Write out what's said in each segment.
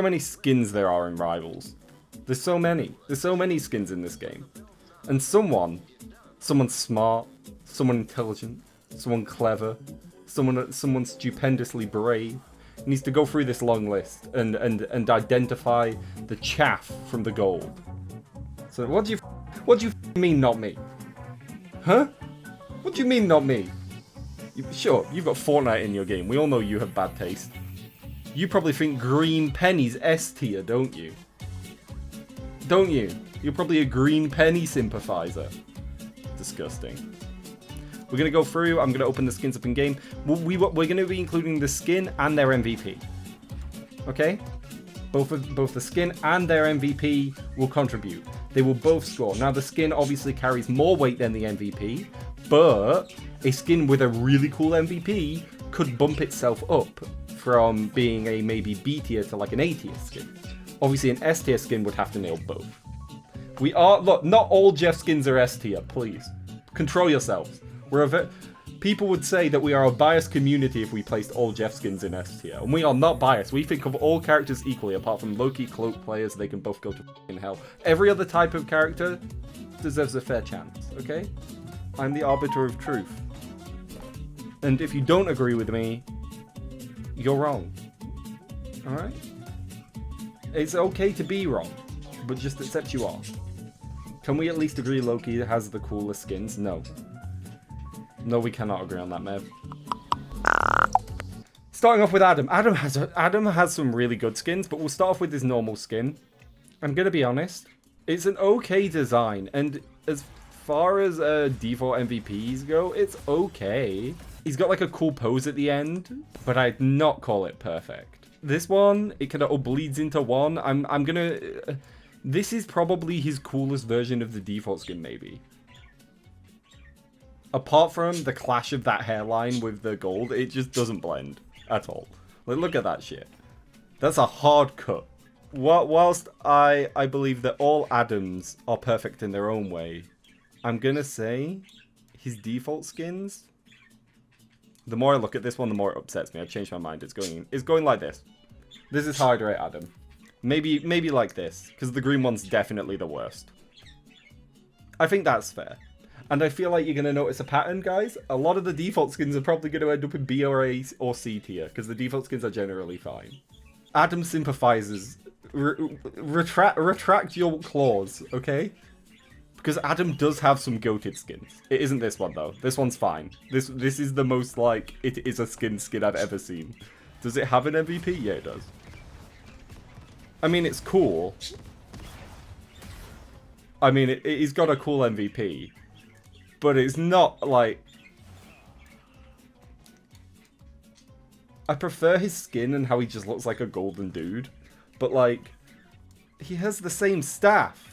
how many skins there are in Rivals. There's so many. There's so many skins in this game. And someone smart, someone intelligent, someone clever, someone stupendously brave needs to go through this long list and identify the chaff from the gold. So what do you mean not me? Huh? What do you mean not me? Sure, you've got Fortnite in your game. We all know you have bad taste. You probably think green penny's S tier, don't you? Don't you? You're probably a green penny sympathizer. Disgusting. We're going to go through. I'm going to open the skins up in game. We're going to be including the skin and their MVP. Okay? Both the skin and their MVP will contribute. They will both score. Now, the skin obviously carries more weight than the MVP, but a skin with a really cool MVP could bump itself up from being a maybe B tier to like an A tier skin. Obviously, an S tier skin would have to nail both. Look, not all Jeff skins are S tier, please. Control yourselves. People would say that we are a biased community if we placed all Jeff skins in S tier, and we are not biased. We think of all characters equally, apart from Loki, Cloak players. They can both go to f***ing hell. Every other type of character deserves a fair chance, okay? I'm the arbiter of truth. And if you don't agree with me, you're wrong. Alright? It's okay to be wrong, but just accept you are. Can we at least agree Loki has the coolest skins? No. No, we cannot agree on that, Mev. Starting off with Adam. Adam has some really good skins, but we'll start off with his normal skin. I'm gonna be honest. It's an okay design, and as far as default MVPs go, it's okay. He's got like a cool pose at the end, but I'd not call it perfect. This one, it kind of bleeds into one. I'm gonna... this is probably his coolest version of the default skin, maybe. Apart from the clash of that hairline with the gold, it just doesn't blend at all. Like, look at that shit. That's a hard cut. Whilst I believe that all Adams are perfect in their own way, I'm gonna say his default skins... The more I look at this one, the more it upsets me. I've changed my mind. It's going like this. This is how I'd rate Adam. Maybe like this, because the green one's definitely the worst. I think that's fair. And I feel like you're going to notice a pattern, guys. A lot of the default skins are probably going to end up in B or A or C tier, because the default skins are generally fine. Adam sympathizes. Retract your claws, okay? Because Adam does have some goated skins. It isn't this one, though. This one's fine. This is the most, like, it is a skin I've ever seen. Does it have an MVP? Yeah, it does. I mean, it's cool. I mean, he's got a cool MVP. But it's not, like... I prefer his skin and how he just looks like a golden dude. But, like, he has the same staff.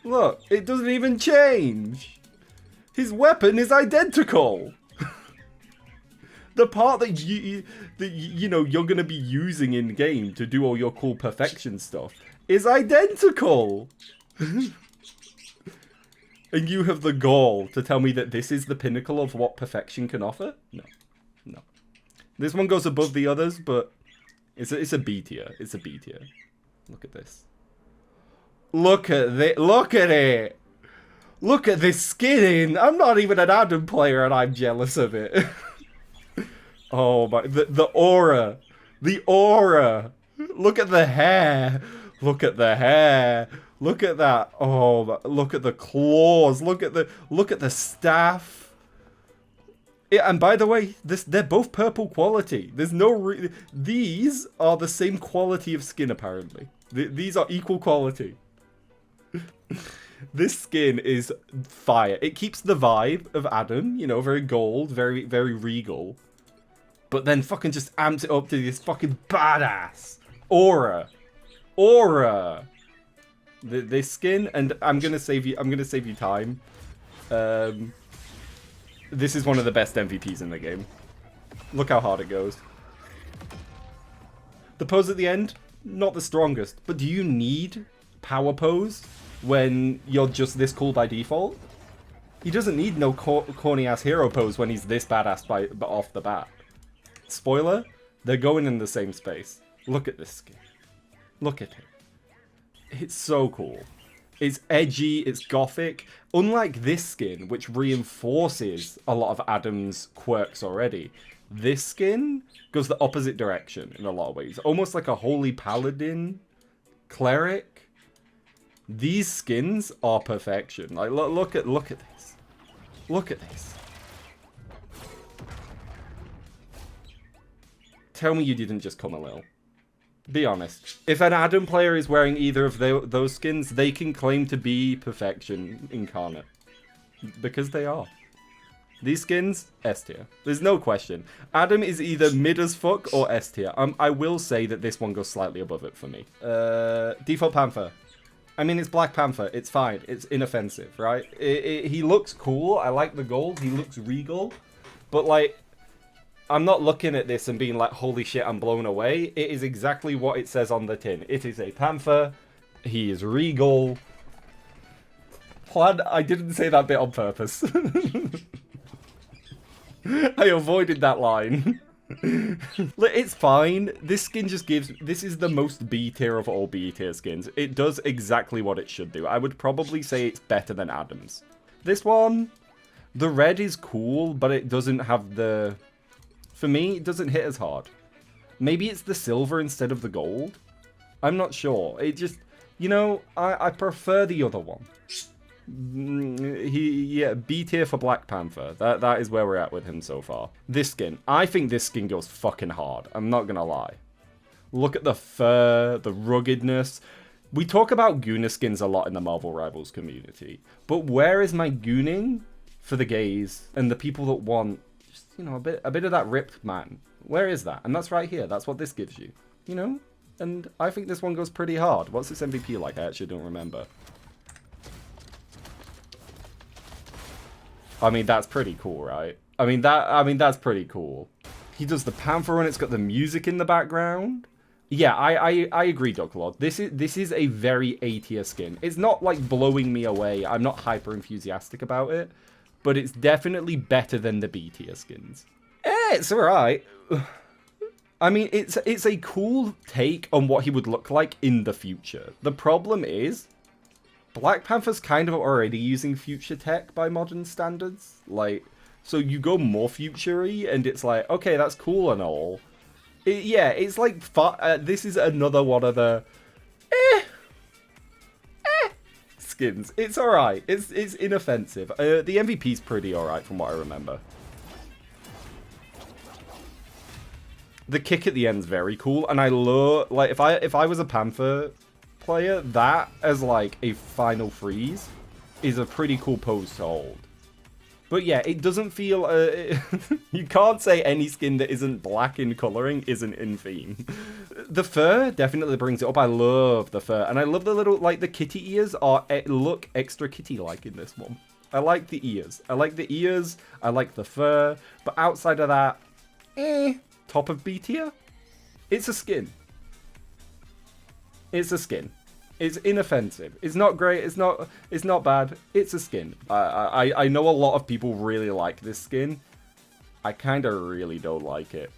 Look, it doesn't even change. His weapon is identical. The part that you know you're gonna be using in game to do all your cool perfection stuff is identical. And you have the gall to tell me that this is the pinnacle of what perfection can offer? No, no. This one goes above the others, but it's a B tier. It's a B tier. Look at this. Look at this. Look at it. Look at this skin. I'm not even an Adam player, and I'm jealous of it. Oh my! The aura. The aura. Look at the hair. Look at the hair. Look at that. Oh, look at the claws. Look at the staff. Yeah, and by the way, they're both purple quality. There's no these are the same quality of skin apparently. These are equal quality. This skin is fire. It keeps the vibe of Adam, you know, very gold, very very regal. But then fucking just amps it up to this fucking badass aura. Aura. This skin, and I'm gonna save you time. This is one of the best MVPs in the game. Look how hard it goes. The pose at the end, not the strongest, but do you need power pose when you're just this cool by default? He doesn't need no corny ass hero pose when he's this badass off the bat. Spoiler, They're going in the same space. Look at this skin. Look at it. It's so cool. It's edgy, it's gothic. Unlike this skin, which reinforces a lot of Adam's quirks already, this skin goes the opposite direction in a lot of ways. Almost like a holy paladin cleric. These skins are perfection. Like, look at this. Look at this. Tell me you didn't just come a little. Be honest. If an Adam player is wearing either of those skins, they can claim to be perfection incarnate. Because they are. These skins, S tier. There's no question. Adam is either mid as fuck or S tier. I will say that this one goes slightly above it for me. Default Panther. I mean, it's Black Panther. It's fine. It's inoffensive, right? He looks cool. I like the gold. He looks regal. But, like, I'm not looking at this and being like, holy shit, I'm blown away. It is exactly what it says on the tin. It is a panther. He is regal. I didn't say that bit on purpose. I avoided that line. It's fine. This skin just gives... This is the most B tier of all B tier skins. It does exactly what it should do. I would probably say it's better than Adam's. This one, the red is cool, but it doesn't have the... For me, it doesn't hit as hard. Maybe it's the silver instead of the gold. I'm not sure. It just, you know, I prefer the other one. Yeah, B tier for Black Panther. That is where we're at with him so far. This skin. I think this skin goes fucking hard. I'm not gonna lie. Look at the fur, the ruggedness. We talk about gooner skins a lot in the Marvel Rivals community. But where is my gooning for the gays and the people that want... You know, a bit of that ripped man. Where is that? And that's right here. That's what this gives you. You know? And I think this one goes pretty hard. What's this MVP like? I actually don't remember. I mean, that's pretty cool, right? I mean, that's pretty cool. He does the Panther and it's got the music in the background. Yeah, I agree, Dr. Lord. This is a very A tier skin. It's not like blowing me away. I'm not hyper enthusiastic about it. But it's definitely better than the B tier skins. It's alright. I mean, it's a cool take on what he would look like in the future. The problem is, Black Panther's kind of already using future tech by modern standards. Like, so you go more future-y, and it's like, okay, that's cool and all. Yeah, it's like, this is another one of the... skins. It's alright. It's inoffensive. The MVP's pretty alright from what I remember. The kick at the end's very cool, and I love... Like, if I was a Panther player, that as, like, a final freeze is a pretty cool pose to hold. But yeah, it doesn't feel... you can't say any skin that isn't black in coloring isn't in theme. The fur definitely brings it up. I love the fur. And I love the little, like, the kitty ears look extra kitty-like in this one. I like the ears. I like the ears. I like the fur. But outside of that, top of B tier? It's a skin. It's a skin. It's inoffensive. It's not great. It's not bad. It's a skin. I know a lot of people really like this skin. I kind of really don't like it.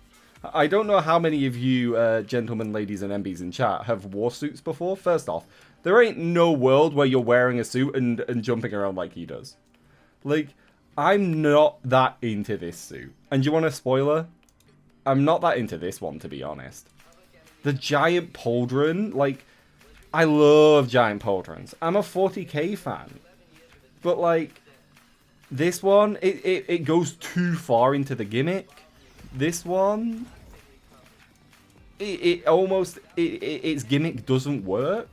I don't know how many of you gentlemen, ladies, and MBs in chat have wore suits before. First off, there ain't no world where you're wearing a suit and jumping around like he does. Like, I'm not that into this suit. And do you want a spoiler? I'm not that into this one, to be honest. The giant pauldron, like... I love giant pauldrons. I'm a 40k fan. But, like, this one, it goes too far into the gimmick. This one, its gimmick doesn't work.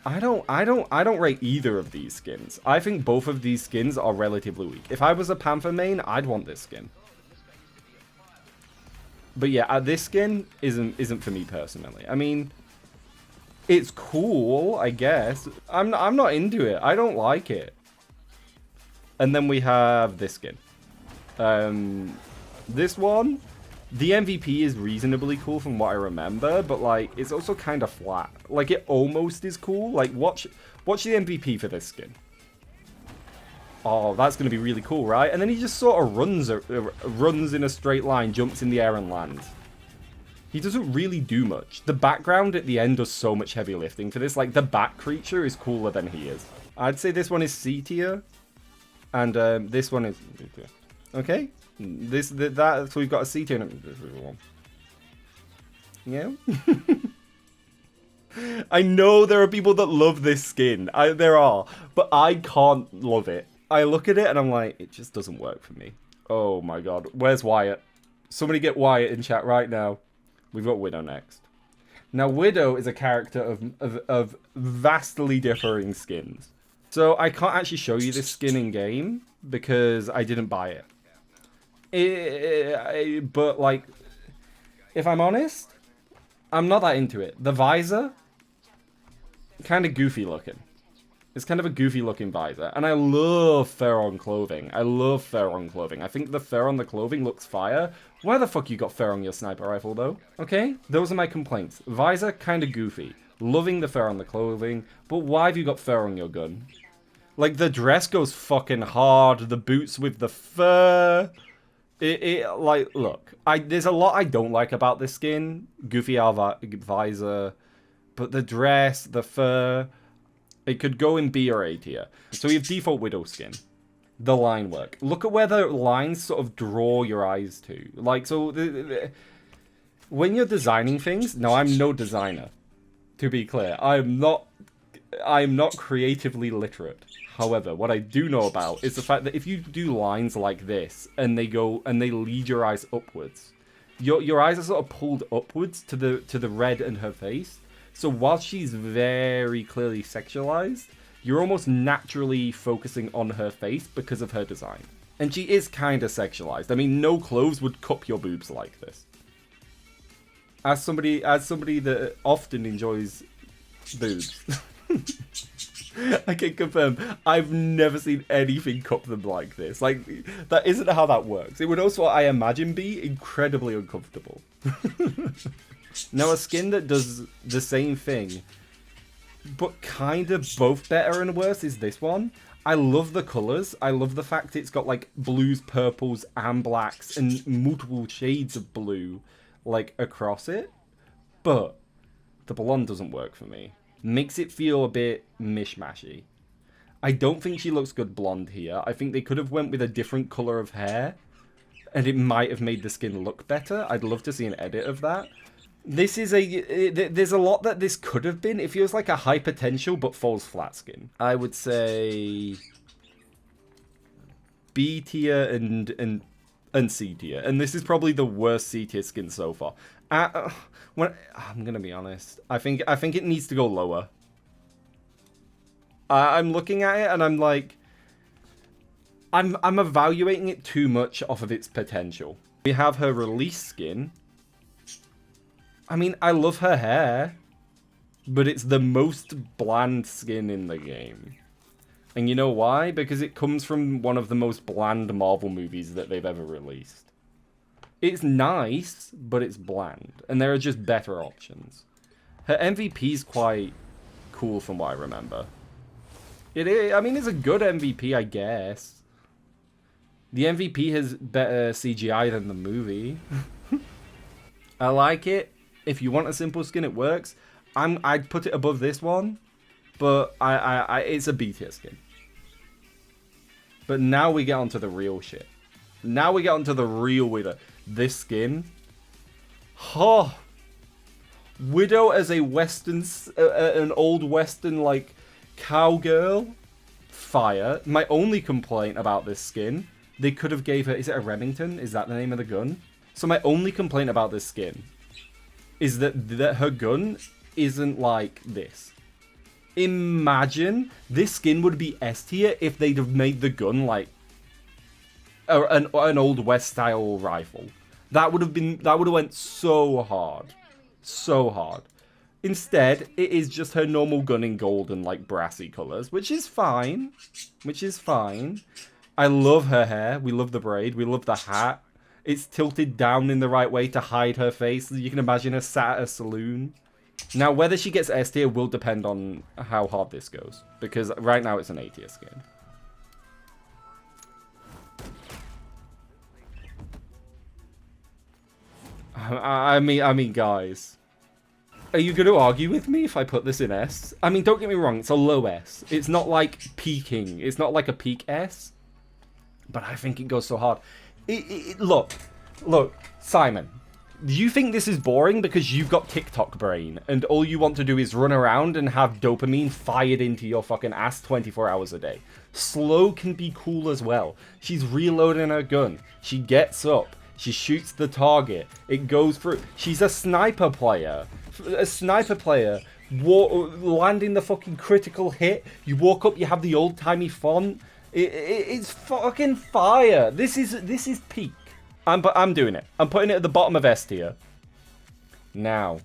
I don't rate either of these skins. I think both of these skins are relatively weak. If I was a Panther main, I'd want this skin. But yeah, this skin isn't for me personally. I mean... It's cool, I guess. I'm not into it. I don't like it. And then we have this skin. This one, the MVP is reasonably cool from what I remember, but like it's also kind of flat. Like it almost is cool. Like watch the MVP for this skin. Oh, that's going to be really cool, right? And then he just sort of runs in a straight line, jumps in the air and lands. He doesn't really do much. The background at the end does so much heavy lifting for this. Like, the bat creature is cooler than he is. I'd say this one is C tier. And this one is B tier. Okay? So we've got a C tier and a... Yeah? I know there are people that love this skin. There are. But I can't love it. I look at it and I'm like, it just doesn't work for me. Oh my god. Where's Wyatt? Somebody get Wyatt in chat right now. We've got Widow next. Now, Widow is a character of vastly differing skins. So I can't actually show you this skin in game because I didn't buy it. But like, if I'm honest, I'm not that into it. The visor, kind of goofy looking. It's kind of a goofy looking visor. And I love fur on clothing. I love fur on clothing. I think the fur on the clothing looks fire. Why the fuck you got fur on your sniper rifle though? Okay, those are my complaints. Visor, kind of goofy. Loving the fur on the clothing. But why have you got fur on your gun? Like, the dress goes fucking hard. The boots with the fur. Like, look. There's a lot I don't like about this skin. Goofy visor. But the dress, the fur... It could go in B or A tier. So we have default Widow skin. The line work. Look at where the lines sort of draw your eyes to. Like, so... when you're designing things... Now, I'm no designer. To be clear. I'm not creatively literate. However, what I do know about is the fact that if you do lines like this, and they lead your eyes upwards, your eyes are sort of pulled upwards to the red in her face. So while she's very clearly sexualized, you're almost naturally focusing on her face because of her design. And she is kind of sexualized. I mean, no clothes would cup your boobs like this. As somebody that often enjoys boobs, I can confirm I've never seen anything cup them like this. Like, that isn't how that works. It would also, I imagine, be incredibly uncomfortable. Now, a skin that does the same thing, but kind of both better and worse, is this one. I love the colours. I love the fact it's got, like, blues, purples, and blacks, and multiple shades of blue, like, across it. But the blonde doesn't work for me. Makes it feel a bit mishmashy. I don't think she looks good blonde here. I think they could have went with a different colour of hair, and it might have made the skin look better. I'd love to see an edit of that. This is there's a lot that this could have been. It feels like a high potential but falls flat skin. I would say B tier and C tier. And this is probably the worst C tier skin so far. I'm gonna be honest. I think it needs to go lower. I'm looking at it and I'm like, I'm evaluating it too much off of its potential. We have her release skin. I mean, I love her hair, but it's the most bland skin in the game. And you know why? Because it comes from one of the most bland Marvel movies that they've ever released. It's nice, but it's bland. And there are just better options. Her MVP's quite cool from what I remember. It is, I mean, it's a good MVP, I guess. The MVP has better CGI than the movie. I like it. If you want a simple skin, it works. I'd put it above this one, but it's a B tier skin. But now we get onto the real shit. Now we get onto the real Widow. This skin. Oh. Widow as a Western, an old Western, like, cowgirl. Fire. My only complaint about this skin, they could have gave her, is it a Remington? Is that the name of the gun? So my only complaint about this skin is that her gun isn't like this. Imagine this skin would be S tier if they'd have made the gun like an old West style rifle. That would have went so hard. So hard. Instead, it is just her normal gun in gold and like brassy colours, which is fine. I love her hair. We love the braid. We love the hat. It's tilted down in the right way to hide her face. You can imagine her sat at a saloon. Now, whether she gets S tier will depend on how hard this goes. Because right now it's an A tier skin. I mean, guys. Are you going to argue with me if I put this in S? I mean, don't get me wrong, it's a low S. It's not like peaking. It's not like a peak S. But I think it goes so hard. Look, Simon. Do you think this is boring because you've got TikTok brain and all you want to do is run around and have dopamine fired into your fucking ass 24 hours a day? Slow can be cool as well. She's reloading her gun. She gets up. She shoots the target. It goes through. She's a sniper player. A sniper player. Landing the fucking critical hit. You walk up, you have the old-timey font. It's fucking fire. This is peak. I'm doing it. I'm putting it at the bottom of S tier. Now,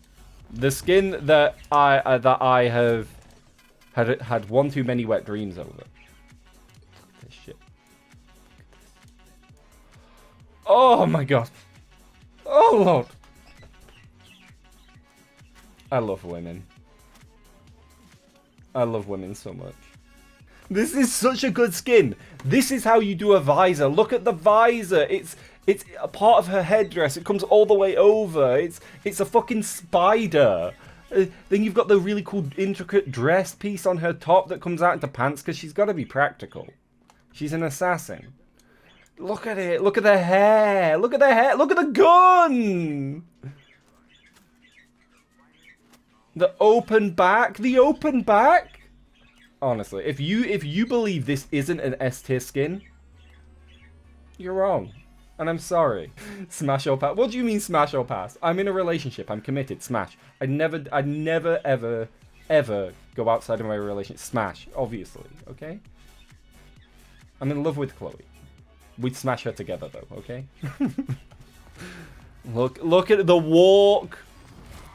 the skin that I have had one too many wet dreams over. This shit. Oh my god. Oh lord. I love women. I love women so much. This is such a good skin. This is how you do a visor. Look at the visor. It's a part of her headdress. It comes all the way over. It's a fucking spider. Then you've got the really cool intricate dress piece on her top that comes out into pants because she's got to be practical. She's an assassin. Look at it. Look at the hair. Look at the hair. Look at the gun. The open back. The open back. Honestly, if you believe this isn't an S tier skin, you're wrong. And I'm sorry. Smash or pass. What do you mean smash or pass? I'm in a relationship. I'm committed. Smash. I'd never, ever go outside of my relationship. Smash, obviously. Okay? I'm in love with Chloe. We'd smash her together, though. Okay? Look at the walk.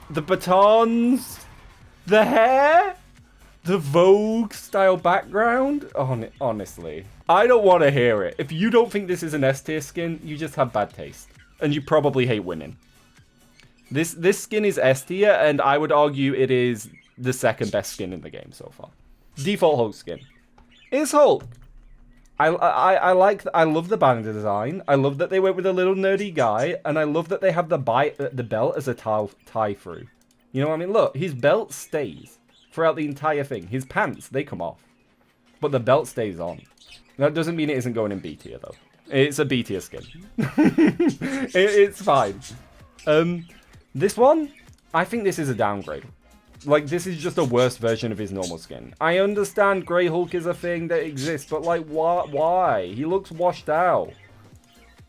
The batons. The hair. The Vogue style background. Honestly. I don't want to hear it. If you don't think this is an S tier skin, you just have bad taste. And you probably hate women. This skin is S tier, and I would argue it is the second best skin in the game so far. Default Hulk skin. It's Hulk. I love the band design. I love that they went with a little nerdy guy, and I love that they have the belt as a tie through. You know what I mean? Look, his belt stays throughout the entire thing. His pants, they come off. But the belt stays on. That doesn't mean it isn't going in B tier, though. It's a B tier skin. It's fine. This one, I think this is a downgrade. Like, this is just a worse version of his normal skin. I understand Grey Hulk is a thing that exists, but, like, why? He looks washed out.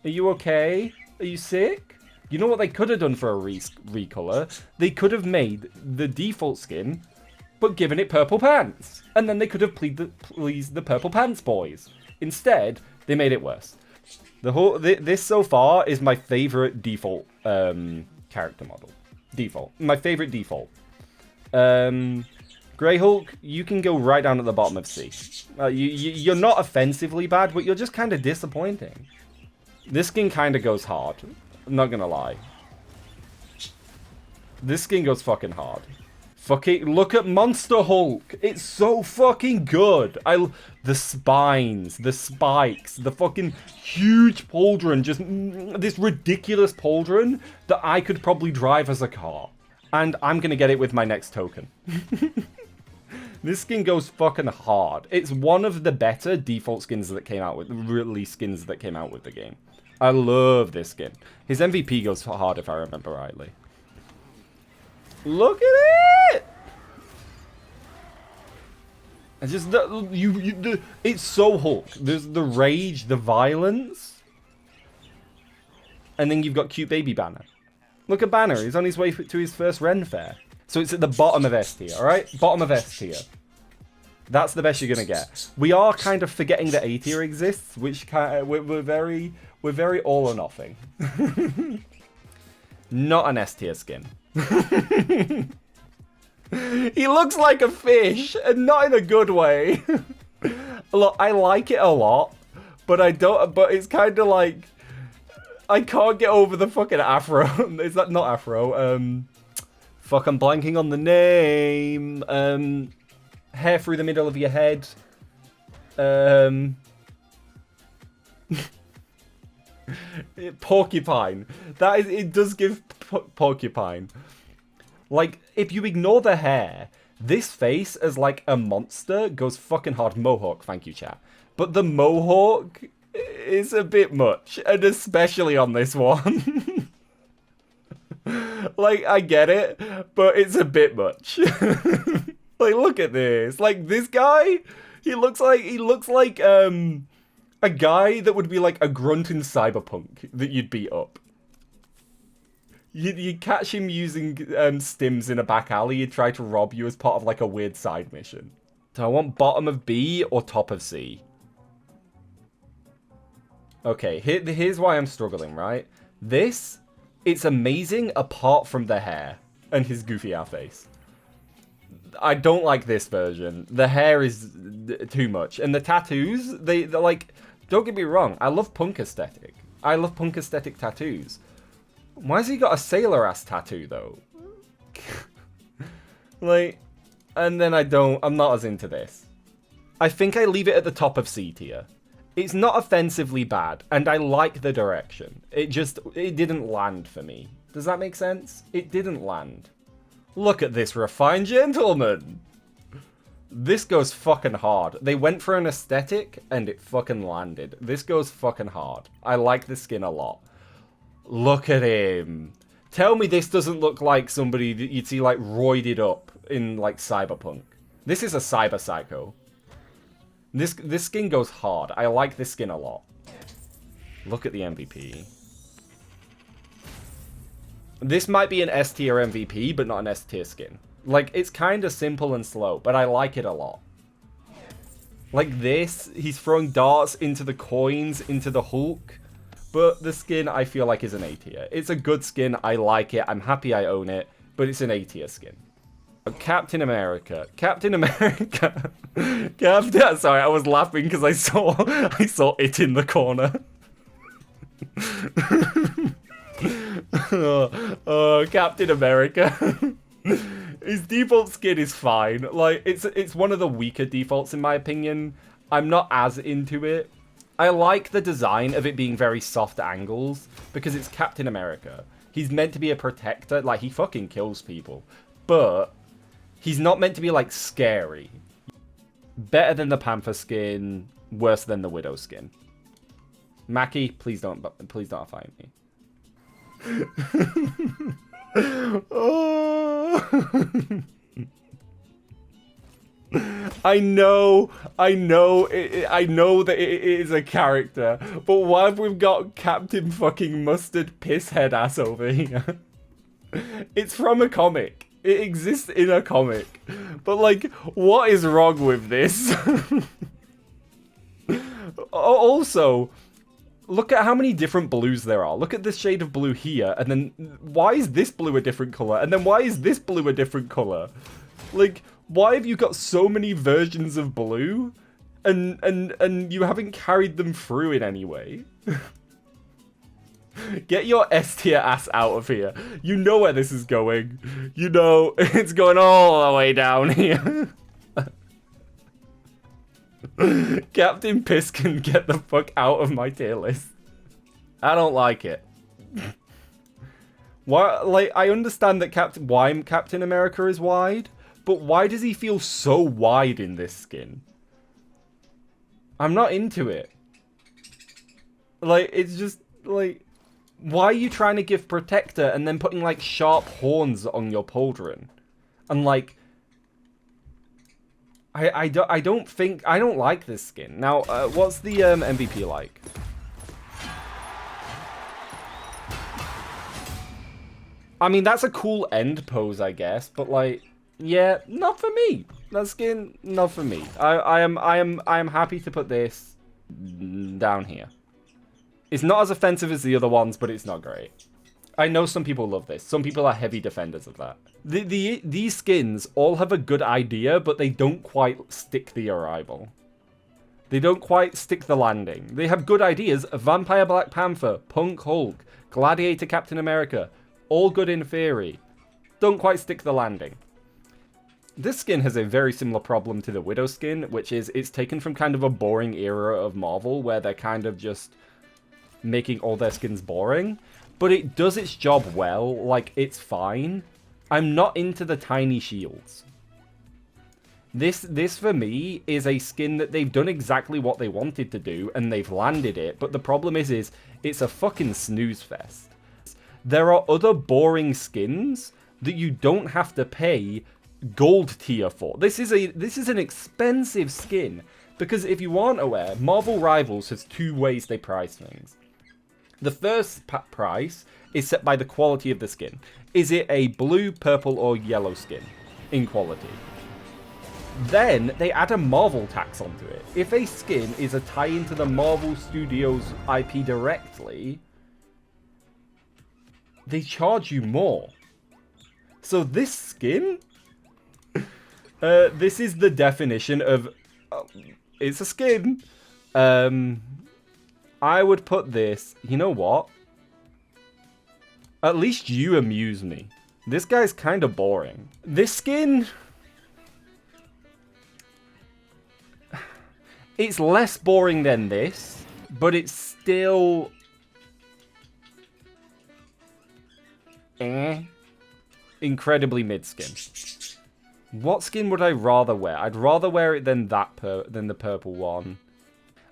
Are you okay? Are you sick? You know what they could have done for a recolor? They could have made the default skin, but given it purple pants. And then they could have pleased the purple pants boys. Instead, they made it worse. This so far is my favorite default character model. My favorite default. Grey Hulk, you can go right down at the bottom of C. You're not offensively bad, but you're just kind of disappointing. This skin kind of goes hard. I'm not gonna lie. This skin goes fucking hard. Fucking look at Monster Hulk. It's so fucking good. The spines, the spikes, the fucking huge pauldron. Just this ridiculous pauldron that I could probably drive as a car. And I'm going to get it with my next token. This skin goes fucking hard. It's one of the better default skins that came out with, release skins that came out with the game. I love this skin. His MVP goes hard if I remember rightly. Look at it! It's just it's so Hulk. There's the rage, the violence, and then you've got cute baby Banner. Look at Banner. He's on his way to his first Ren Fair. So it's at the bottom of S tier, all right? Bottom of S tier. That's the best you're gonna get. We are kind of forgetting that A tier exists, which we're very all or nothing. Not an S tier skin. He looks like a fish, and not in a good way. Look, I like it a lot, but I don't. But it's kind of like I can't get over the fucking afro. Is that not afro? Fuck, I'm blanking on the name. Hair through the middle of your head. Porcupine. That is, it does give porcupine. Like, if you ignore the hair, this face as like a monster goes fucking hard. Mohawk, thank you, chat. But the mohawk is a bit much, and especially on this one. Like, I get it, but it's a bit much. Like, look at this. Like, this guy, he looks like a guy that would be like a grunt in Cyberpunk that you'd beat up. You'd catch him using stims in a back alley. He'd try to rob you as part of like a weird side mission. So I want bottom of B or top of C. Okay, here's why I'm struggling, right? This, it's amazing apart from the hair and his goofy ass face. I don't like this version. The hair is too much. And the tattoos, they're like, don't get me wrong, I love punk aesthetic. I love punk aesthetic tattoos. Why has he got a sailor ass tattoo though? Like, and then I'm not as into this. I think I leave it at the top of C tier. It's not offensively bad, and I like the direction. It didn't land for me. Does that make sense? It didn't land. Look at this refined gentleman. This goes fucking hard. They went for an aesthetic, and it fucking landed. This goes fucking hard. I like the skin a lot. Look at him. Tell me this doesn't look like somebody that you'd see like roided up in like Cyberpunk. This is a cyber psycho. This skin goes hard. I like this skin a lot. Look at the MVP. This might be an S tier MVP, but not an S tier skin. Like, it's kind of simple and slow, but I like it a lot. Like this, he's throwing darts into the coins, into the Hulk. But the skin, I feel like, is an A tier. It's a good skin. I like it. I'm happy I own it. But it's an A tier skin. Captain America. Captain America. Sorry, I was laughing because I saw it in the corner. Captain America. His default skin is fine. Like, it's one of the weaker defaults in my opinion. I'm not as into it. I like the design of it being very soft angles because it's Captain America. He's meant to be a protector. Like, he fucking kills people. But he's not meant to be, like, scary. Better than the Panther skin. Worse than the Widow skin. Mackie, please don't find me. Oh. I know that it is a character, but why have we got Captain fucking Mustard Pisshead ass over here? It's from a comic. It exists in a comic. But like, what is wrong with this? Also, look at how many different blues there are. Look at this shade of blue here, and then why is this blue a different color? And then why is this blue a different color? Like, why have you got so many versions of blue, and you haven't carried them through in any way? Get your S tier ass out of here. You know where this is going. You know it's going all the way down here. Captain Piskin, get the fuck out of my tier list. I don't like it. Why? Like, I understand that why Captain America is wide, but why does he feel so wide in this skin? I'm not into it. Like, it's just, like, why are you trying to give Protector and then putting, like, sharp horns on your pauldron? And, like, I don't like this skin. Now, what's the MVP like? I mean, that's a cool end pose, I guess, but like, yeah, not for me. That skin, not for me. I am happy to put this down here. It's not as offensive as the other ones, but it's not great. I know some people love this. Some people are heavy defenders of that. These skins all have a good idea, but they don't quite stick the arrival. They don't quite stick the landing. They have good ideas. Vampire Black Panther, Punk Hulk, Gladiator Captain America. All good in theory. Don't quite stick the landing. This skin has a very similar problem to the Widow skin, which is it's taken from kind of a boring era of Marvel where they're kind of just making all their skins boring, but it does its job well. Like, it's fine. I'm not into the tiny shields. This for me is a skin that they've done exactly what they wanted to do, and they've landed it, but the problem is it's a fucking snooze fest. There are other boring skins that you don't have to pay gold tier for. This is an expensive skin, because if you aren't aware, Marvel Rivals has two ways they price things. The first price is set by the quality of the skin. Is it a blue, purple, or yellow skin in quality? Then they add a Marvel tax onto it. If a skin is a tie-in to the Marvel Studios IP directly, they charge you more. So this skin, this is the definition of, it's a skin. I would put this, you know what? At least you amuse me. This guy's kind of boring. This skin, it's less boring than this, but it's still incredibly mid skin. What skin would I rather wear? I'd rather wear it than than the purple one.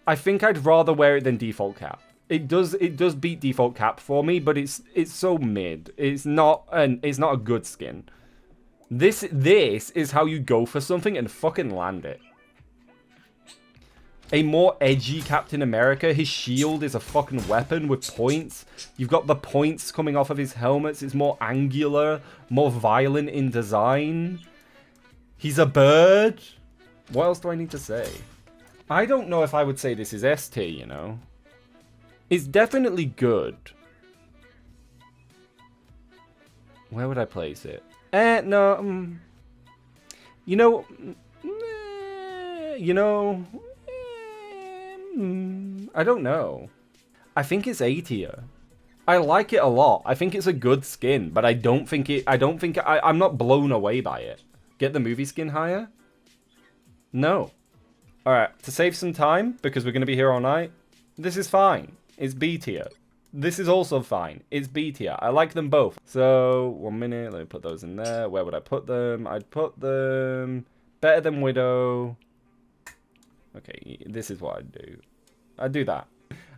I think I'd rather wear it than default cap. It does beat default cap for me, but it's so mid. It's not a good skin. This is how you go for something and fucking land it. A more edgy Captain America, his shield is a fucking weapon with points. You've got the points coming off of his helmets. It's more angular, more violent in design. He's a bird. What else do I need to say? I don't know if I would say this is S tier, you know. It's definitely good. Where would I place it? No. You know, I don't know. I think it's A tier. I like it a lot. I think it's a good skin, but I'm not blown away by it. Get the movie skin higher? No. Alright, to save some time, because we're going to be here all night, this is fine. It's B tier. This is also fine. It's B tier. I like them both. So, 1 minute, let me put those in there. Where would I put them? I'd put them better than Widow. Okay, this is what I'd do. I'd do that.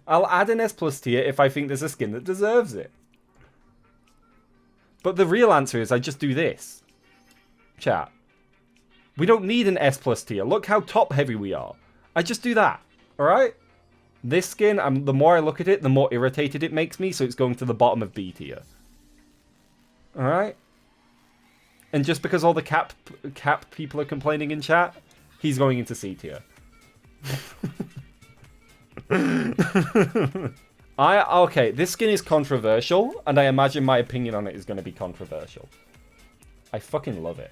I'll add an S plus tier if I think there's a skin that deserves it. But the real answer is I just do this. Chat. We don't need an S plus tier. Look how top heavy we are. I just do that. Alright? This skin, the more I look at it, the more irritated it makes me, so it's going to the bottom of B tier. Alright? And just because all the cap people are complaining in chat, he's going into C tier. Okay, this skin is controversial, and I imagine my opinion on it is going to be controversial. I fucking love it.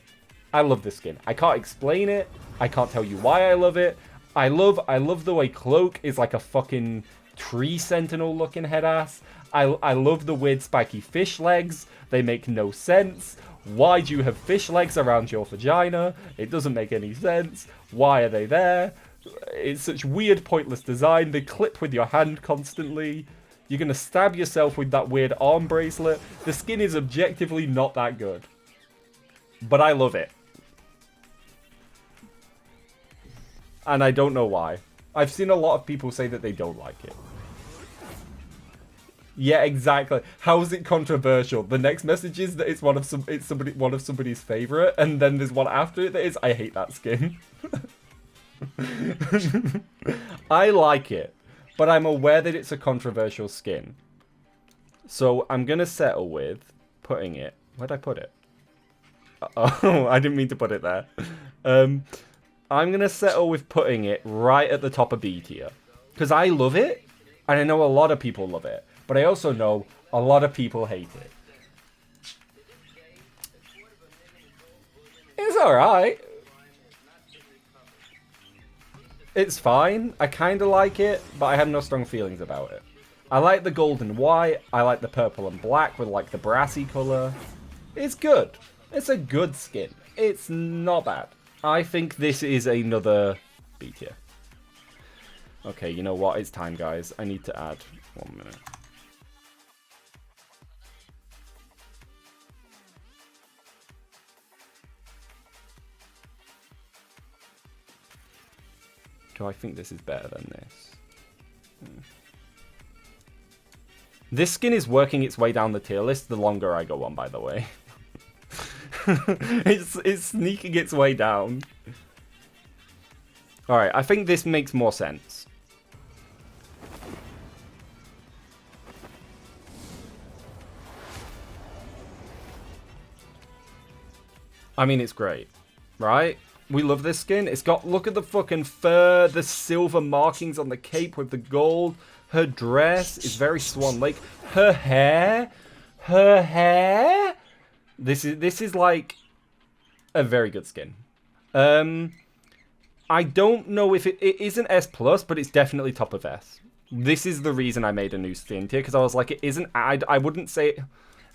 I love this skin. I can't explain it. I can't tell you why I love it. I love the way Cloak is like a fucking tree sentinel looking head ass. I love the weird spiky fish legs. They make no sense. Why do you have fish legs around your vagina? It doesn't make any sense. Why are they there? It's such weird, pointless design. They clip with your hand constantly. You're going to stab yourself with that weird arm bracelet. The skin is objectively not that good. But I love it. And I don't know why. I've seen a lot of people say that they don't like it. Yeah, exactly. How is it controversial? The next message is that it's one of somebody's favorite, and then there's one after it that is, I hate that skin. I like it, but I'm aware that it's a controversial skin. So I'm gonna settle with putting it. Where'd I put it? Oh, I didn't mean to put it there. I'm gonna settle with putting it right at the top of B tier. Because I love it, and I know a lot of people love it. But I also know a lot of people hate it. It's alright. It's fine. I kind of like it, but I have no strong feelings about it. I like the gold and white. I like the purple and black with like the brassy colour. It's good. It's a good skin. It's not bad. I think this is another B tier. Okay, you know what? It's time, guys. I need to add 1 minute. Do I think this is better than this? This skin is working its way down the tier list the longer I go on, by the way. It's sneaking its way down. Alright, I think this makes more sense. I mean, it's great, right? We love this skin. It's got, look at the fucking fur, the silver markings on the cape with the gold. Her dress is very Swan Lake. Her hair. This is like a very good skin. I don't know if it isn't S+, but it's definitely top of S. This is the reason I made a new skin tier, because I was like, it isn't, I wouldn't say,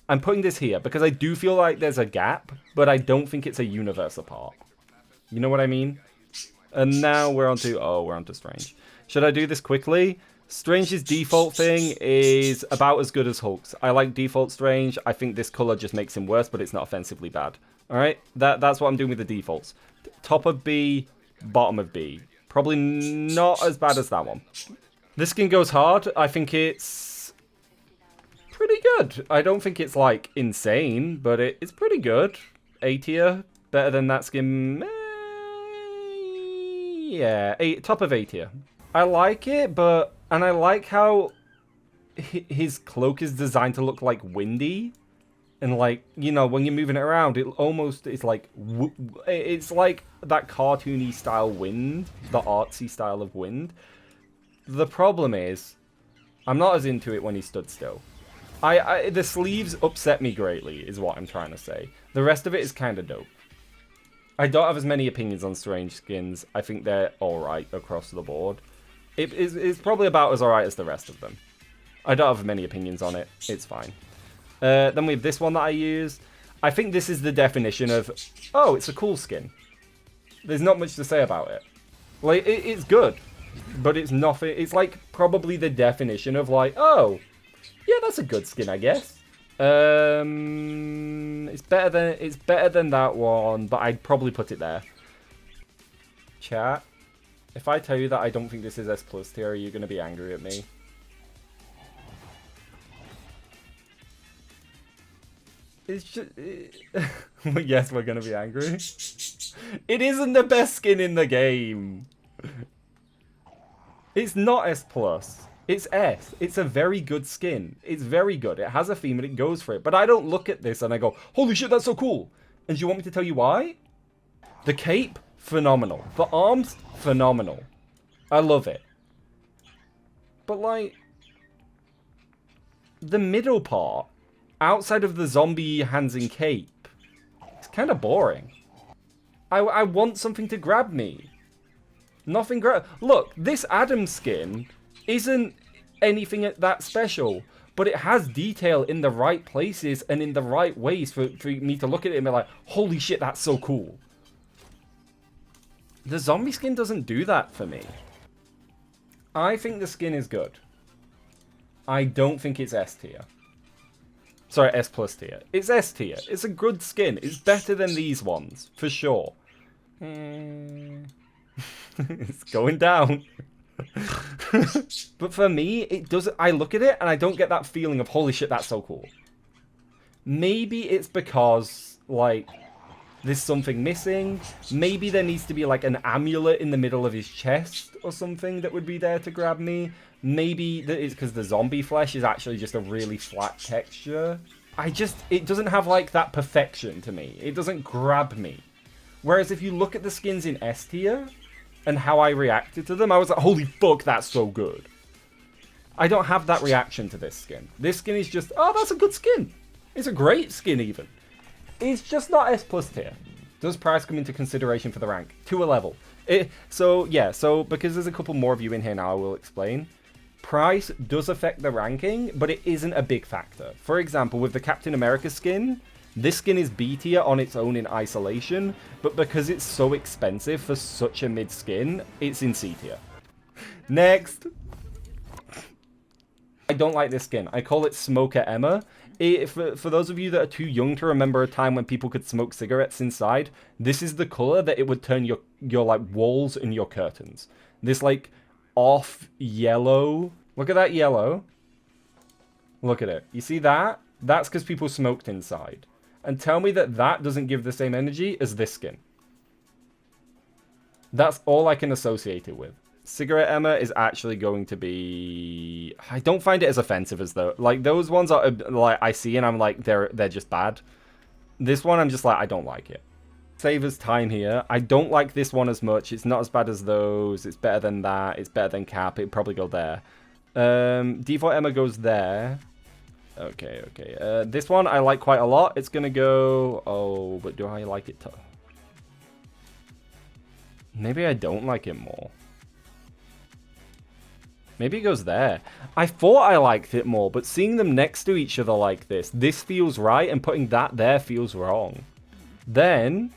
I'm putting this here because I do feel like there's a gap, but I don't think it's a universe apart. You know what I mean? And now we're on to Strange. Should I do this quickly? Strange's default thing is about as good as Hulk's. I like default Strange. I think this color just makes him worse, but it's not offensively bad. Alright? That's what I'm doing with the defaults. Top of B, bottom of B. Probably not as bad as that one. This skin goes hard. I think it's pretty good. I don't think it's like insane, but it's pretty good. A tier. Better than that skin. Yeah, top of A tier. I like it, and I like how his cloak is designed to look like windy. And like, you know, when you're moving it around, it's like that cartoony style wind, the artsy style of wind. The problem is, I'm not as into it when he stood still. The sleeves upset me greatly, is what I'm trying to say. The rest of it is kind of dope. I don't have as many opinions on Strange skins. I think they're alright across the board. It's probably about as alright as the rest of them. I don't have many opinions on it. It's fine. Then we have this one that I use. I think this is the definition of, oh, it's a cool skin. There's not much to say about it. Like, it's good, but it's nothing. It's like probably the definition of like, oh, yeah, that's a good skin, I guess. It's better than that one, but I'd probably put it there. Chat, if I tell you that I don't think this is S+ tier, are you going to be angry at me? It's just... yes, we're going to be angry. It isn't the best skin in the game. It's not S+. It's S. It's a very good skin. It's very good. It has a theme and it goes for it. But I don't look at this and I go, holy shit, that's so cool. And do you want me to tell you why? The cape, phenomenal. The arms, phenomenal. I love it. But like, the middle part, outside of the zombie hands and cape, it's kind of boring. I want something to grab me. Nothing Look, this Adam skin isn't anything that special, but it has detail in the right places and in the right ways for me to look at it and be like, holy shit, that's so cool. The zombie skin doesn't do that for me. I think the skin is good. I don't think it's S tier. Sorry, S+ tier. It's S tier. It's a good skin. It's better than these ones, for sure. It's going down. But for me, it doesn't. I look at it and I don't get that feeling of holy shit, that's so cool. Maybe it's because like there's something missing. Maybe there needs to be like an amulet in the middle of his chest or something that would be there to grab me. Maybe that is because the zombie flesh is actually just a really flat texture. It doesn't have like that perfection to me. It doesn't grab me. Whereas if you look at the skins in S tier and how I reacted to them, I was like, holy fuck, that's so good. I don't have that reaction to this skin. This skin is just, oh, that's a good skin. It's a great skin even. It's just not S+ tier. Does price come into consideration for the rank? To a level. So because there's a couple more of you in here now, I will explain. Price does affect the ranking, but it isn't a big factor. For example, with the Captain America skin, this skin is B tier on its own in isolation, but because it's so expensive for such a mid skin, it's in C tier. Next. I don't like this skin. I call it Smoker Emma. For those of you that are too young to remember a time when people could smoke cigarettes inside, this is the color that it would turn your like walls and your curtains. This like off yellow. Look at that yellow. Look at it. You see that? That's because people smoked inside. And tell me that that doesn't give the same energy as this skin. That's all I can associate it with. Cigarette Emma is actually going to be... I don't find it as offensive as though... Like, those ones are like I see and I'm like, they're just bad. This one, I'm just like, I don't like it. Save us time here. I don't like this one as much. It's not as bad as those. It's better than that. It's better than Cap. It'd probably go there. Default Emma goes there. Okay. This one I like quite a lot. It's going to go... Oh, but do I like it? Maybe I don't like it more. Maybe it goes there. I thought I liked it more, but seeing them next to each other like this feels right, and putting that there feels wrong. Then...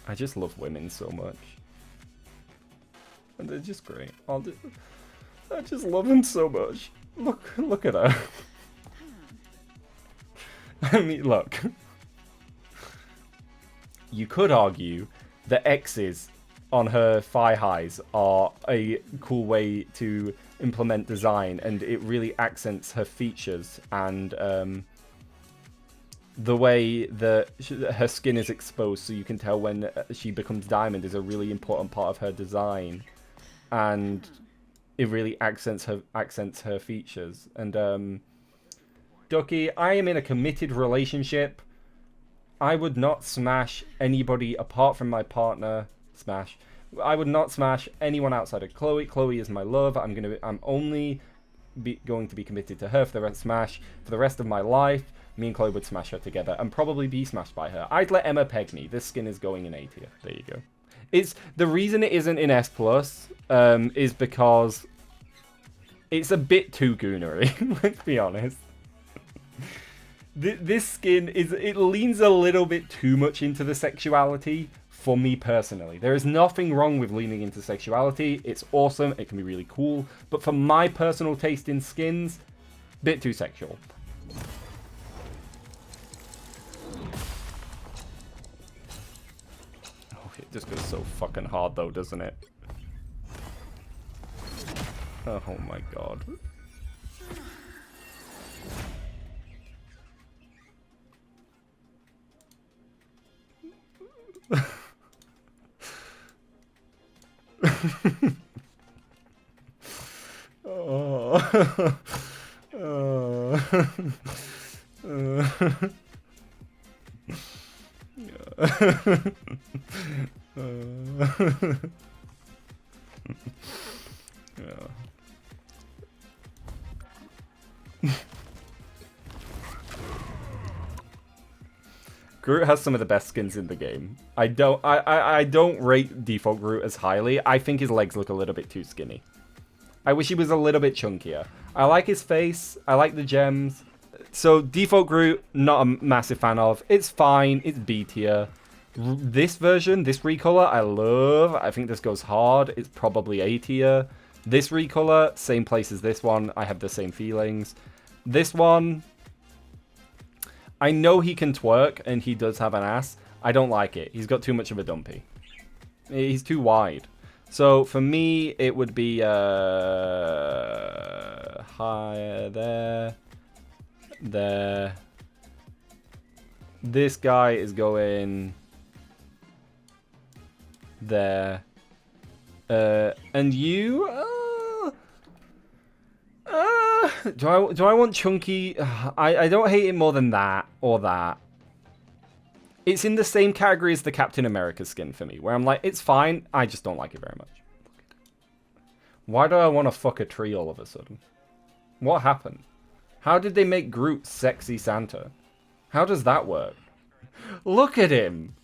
I just love women so much. And they're just great. I just love them so much. Look at her. I mean, look. You could argue that X's on her thigh highs are a cool way to implement design, and it really accents her features, and the way that her skin is exposed so you can tell when she becomes diamond is a really important part of her design, and it really accents her features. And Ducky, I am in a committed relationship. I would not smash anybody apart from my partner. Smash. I would not smash anyone outside of Chloe. Chloe is my love. I'm only going to be committed to her for the rest of my life. Me and Chloe would smash her together and probably be smashed by her. I'd let Emma peg me. This skin is going in A tier. There you go. It's the reason it isn't in S+, is because it's a bit too goonery. Let's be honest. This skin it leans a little bit too much into the sexuality for me personally. There is nothing wrong with leaning into sexuality. It's awesome. It can be really cool. But for my personal taste in skins, bit too sexual. Oh, it just goes so fucking hard though, doesn't it? Oh my god. Groot has some of the best skins in the game. I don't rate default Groot as highly. I think his legs look a little bit too skinny. I wish he was a little bit chunkier. I like his face. I like the gems. So default Groot, not a massive fan of. It's fine. It's B tier. This version, this recolor, I love. I think this goes hard. It's probably A tier. This recolor, same place as this one. I have the same feelings. This one, I know he can twerk, and he does have an ass. I don't like it. He's got too much of a dumpy. He's too wide. So for me, it would be higher there. There. This guy is going there. And you? Do I want chunky? I don't hate it more than that or that. It's in the same category as the Captain America skin for me, where I'm like, it's fine. I just don't like it very much. Why do I want to fuck a tree all of a sudden? What happened? How did they make Groot sexy Santa? How does that work? Look at him.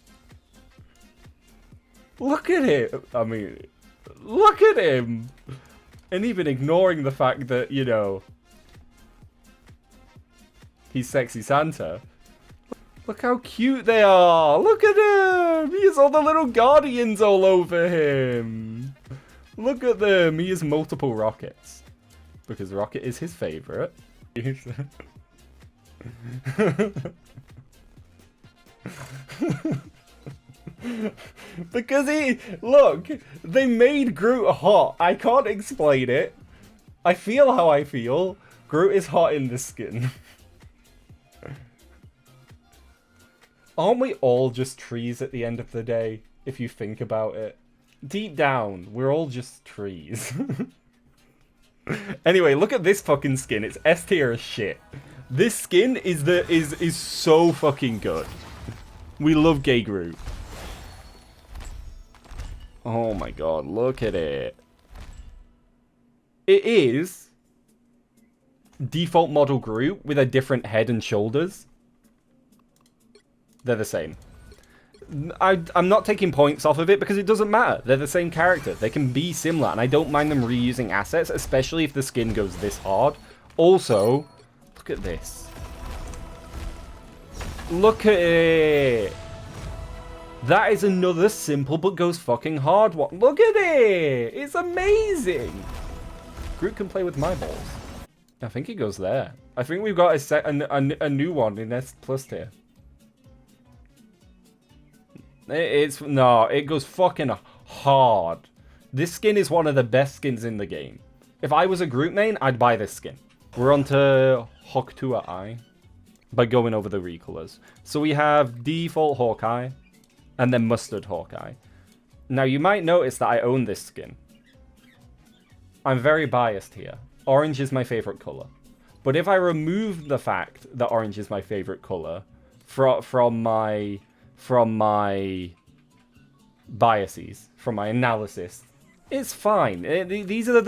Look at him. I mean, look at him. And even ignoring the fact that, you know, he's sexy Santa. Look how cute they are. Look at him. He has all the little guardians all over him. Look at them. He has multiple rockets. Because rocket is his favorite. Because look, they made Groot hot. I can't explain it. I feel how I feel. Groot is hot in this skin. Aren't we all just trees at the end of the day, if you think about it? Deep down, we're all just trees. Anyway, look at this fucking skin. It's S tier as shit. This skin is so fucking good. We love Gay Groot. Oh my god, look at it. It is default model Groot with a different head and shoulders. They're the same. I'm not taking points off of it because it doesn't matter. They're the same character. They can be similar, and I don't mind them reusing assets, especially if the skin goes this hard. Also, look at this. Look at it. That is another simple but goes fucking hard one. Look at it. It's amazing. Groot can play with my balls. I think it goes there. I think we've got a new one in S+ tier. It goes fucking hard. This skin is one of the best skins in the game. If I was a Groot main, I'd buy this skin. We're on to Hawktua Eye by going over the recolors. So we have default Hawkeye and then Mustard Hawkeye. Now you might notice that I own this skin. I'm very biased here. Orange is my favorite color. But if I remove the fact that orange is my favorite color from my biases, from my analysis, it's fine. These are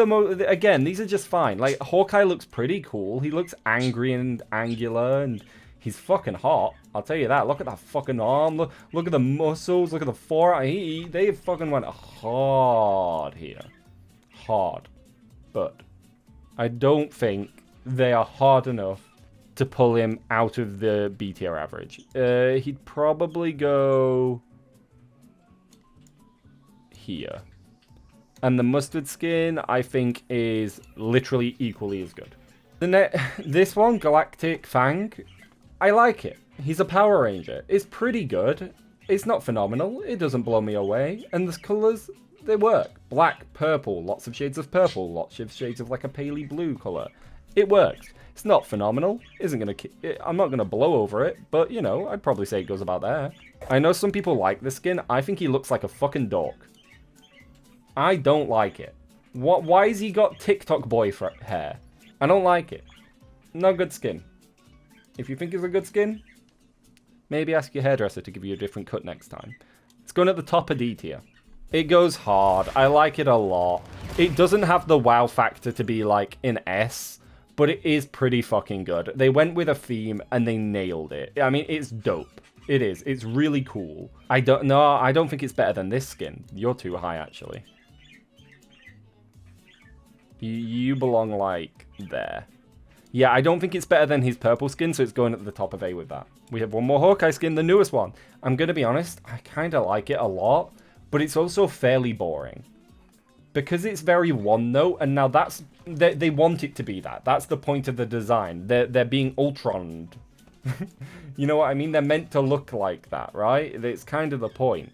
these are just fine. Like, Hawkeye looks pretty cool. He looks angry and angular, and he's fucking hot. I'll tell you that. Look at that fucking arm. Look at the muscles. Look at the forearm. They fucking went hard here. Hard. But I don't think they are hard enough to pull him out of the B tier average. He'd probably go here. And the mustard skin, I think, is literally equally as good. This one, Galactic Fang, I like it. He's a Power Ranger. It's pretty good. It's not phenomenal. It doesn't blow me away. And the colors, they work. Black, purple, lots of shades of purple, lots of shades of like a paley blue color. It works. It's not phenomenal. I'm not gonna blow over it, but you know, I'd probably say it goes about there. I know some people like this skin. I think he looks like a fucking dork. I don't like it. Why has he got TikTok boy hair? I don't like it. No good skin. If you think it's a good skin, maybe ask your hairdresser to give you a different cut next time. It's going at the top of D tier. It goes hard. I like it a lot. It doesn't have the wow factor to be like an S, but it is pretty fucking good. They went with a theme and they nailed it. I mean, it's dope. It is. It's really cool. I don't think it's better than this skin. You're too high, actually. You belong, like, there. Yeah, I don't think it's better than his purple skin, so it's going at the top of A with that. We have one more Hawkeye skin, the newest one. I'm going to be honest, I kind of like it a lot, but it's also fairly boring. Because it's very one-note, and now that's... They want it to be that. That's the point of the design. They're being Ultroned. You know what I mean? They're meant to look like that, right? It's kind of the point.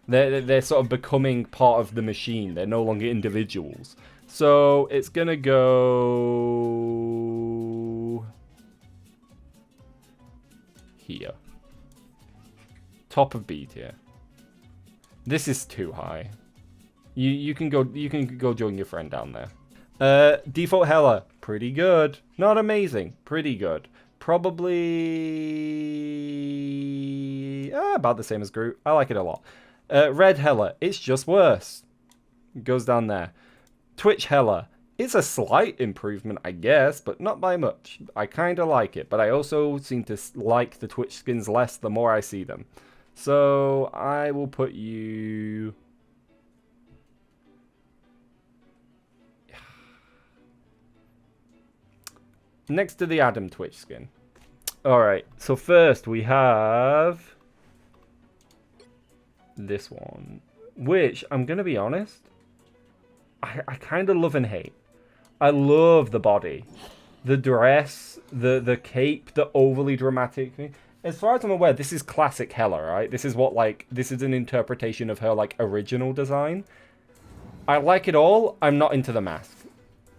They're sort of becoming part of the machine. They're no longer individuals. So it's gonna go here. Top of B tier. This is too high. You can go join your friend down there. Default Hela, pretty good. Not amazing, pretty good. Probably about the same as Groot. I like it a lot. Red Hela, it's just worse. Goes down there. Twitch Hela, it's a slight improvement, I guess, but not by much. I kind of like it, but I also seem to like the Twitch skins less the more I see them. So I will put you... next to the Adam Twitch skin. Alright, so first we have this one, which, I'm going to be honest, I kind of love and hate. I love the body, the dress, the cape, the overly dramatic thing. As far as I'm aware, this is classic Hela, right? This is what, like, this is an interpretation of her, like, original design. I like it all. I'm not into the mask.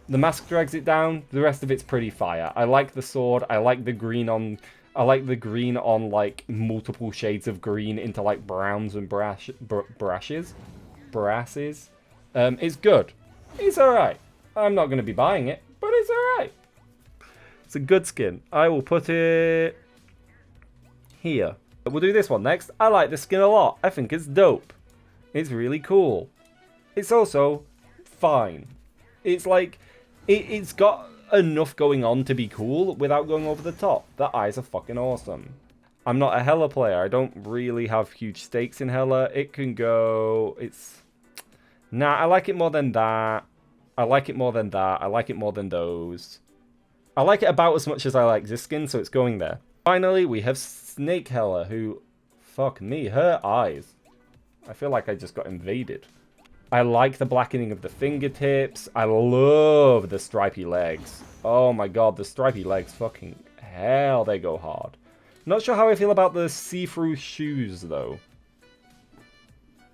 The mask drags it down. The rest of it's pretty fire. I like the sword. I like the green on... I like the green on, like, multiple shades of green into, like, browns and brasses. It's good. It's alright. I'm not going to be buying it, but it's alright. It's a good skin. I will put it here. We'll do this one next. I like this skin a lot. I think it's dope. It's really cool. It's also fine. It's like... It's got enough going on to be cool without going over the top. The eyes are fucking awesome. I'm not a Hela player. I don't really have huge stakes in Hela. It can go... It's... Nah, I like it more than that. I like it more than that. I like it more than those. I like it about as much as I like this skin, so it's going there. Finally, we have Snake Hela, who... Fuck me, her eyes. I feel like I just got invaded. I like the blackening of the fingertips. I love the stripy legs. Oh my god, the stripy legs, fucking hell, they go hard. Not sure how I feel about the see-through shoes, though.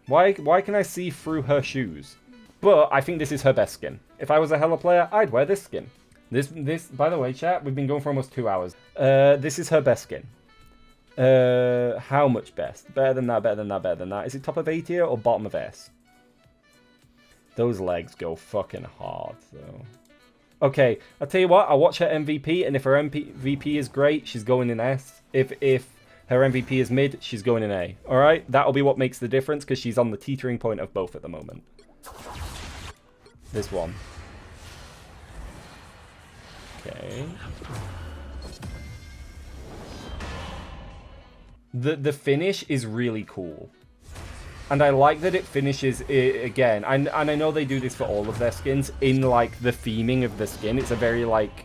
Why can I see through her shoes? But I think this is her best skin. If I was a Hela player, I'd wear this skin. This, by the way, chat, we've been going for almost 2 hours. This is her best skin. How much best? Better than that, better than that, better than that. Is it top of A tier or bottom of S? Those legs go fucking hard, so... Okay, I'll tell you what, I'll watch her MVP, and if her MVP is great, she's going in S. If her MVP is mid, she's going in A. Alright? That'll be what makes the difference, because she's on the teetering point of both at the moment. This one. Okay. The finish is really cool. And I like that it finishes it again. And I know they do this for all of their skins. In, like, the theming of the skin. It's a very, like,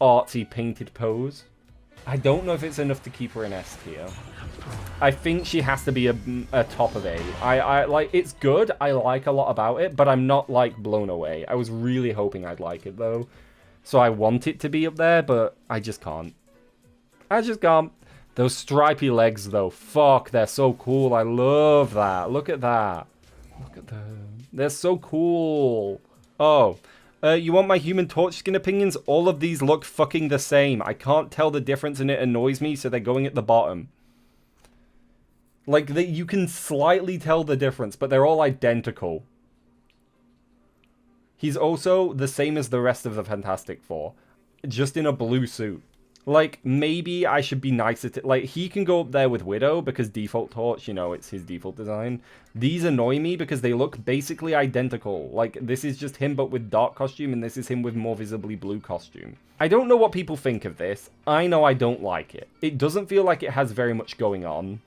artsy painted pose. I don't know if it's enough to keep her in S tier. I think she has to be a top of A. I like, it's good. I like a lot about it. But I'm not, like, blown away. I was really hoping I'd like it, though. So I want it to be up there, but I just can't. I just can't. Those stripy legs, though. Fuck, they're so cool. I love that. Look at that. Look at them. They're so cool. Oh. You want my Human Torch skin opinions? All of these look fucking the same. I can't tell the difference and it annoys me, so they're going at the bottom. Like, you can slightly tell the difference, but they're all identical. He's also the same as the rest of the Fantastic Four. Just in a blue suit. Like, maybe I should be nicer to... Like, he can go up there with Widow, because default torch, you know, it's his default design. These annoy me because they look basically identical. Like, this is just him, but with dark costume, and this is him with more visibly blue costume. I don't know what people think of this. I know I don't like it. It doesn't feel like it has very much going on.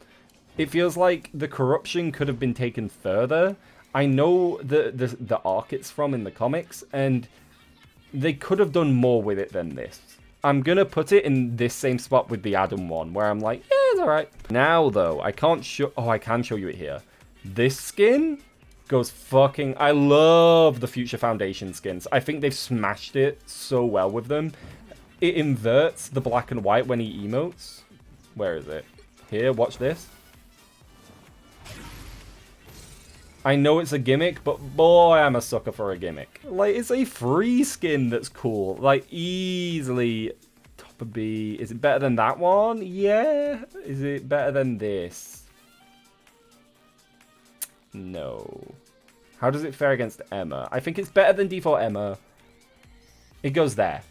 It feels like the corruption could have been taken further. I know the arc it's from in the comics, and they could have done more with it than this. I'm gonna put it in this same spot with the Adam one, where I'm like, yeah, it's alright. Now, though, I can't show... Oh, I can show you it here. This skin goes fucking... I love the Future Foundation skins. I think they've smashed it so well with them. It inverts the black and white when he emotes. Where is it? Here, watch this. I know it's a gimmick, but boy, I'm a sucker for a gimmick. Like, it's a free skin that's cool. Like, easily top of B. Is it better than that one? Yeah. Is it better than this? No. How does it fare against Emma? I think it's better than default Emma. It goes there.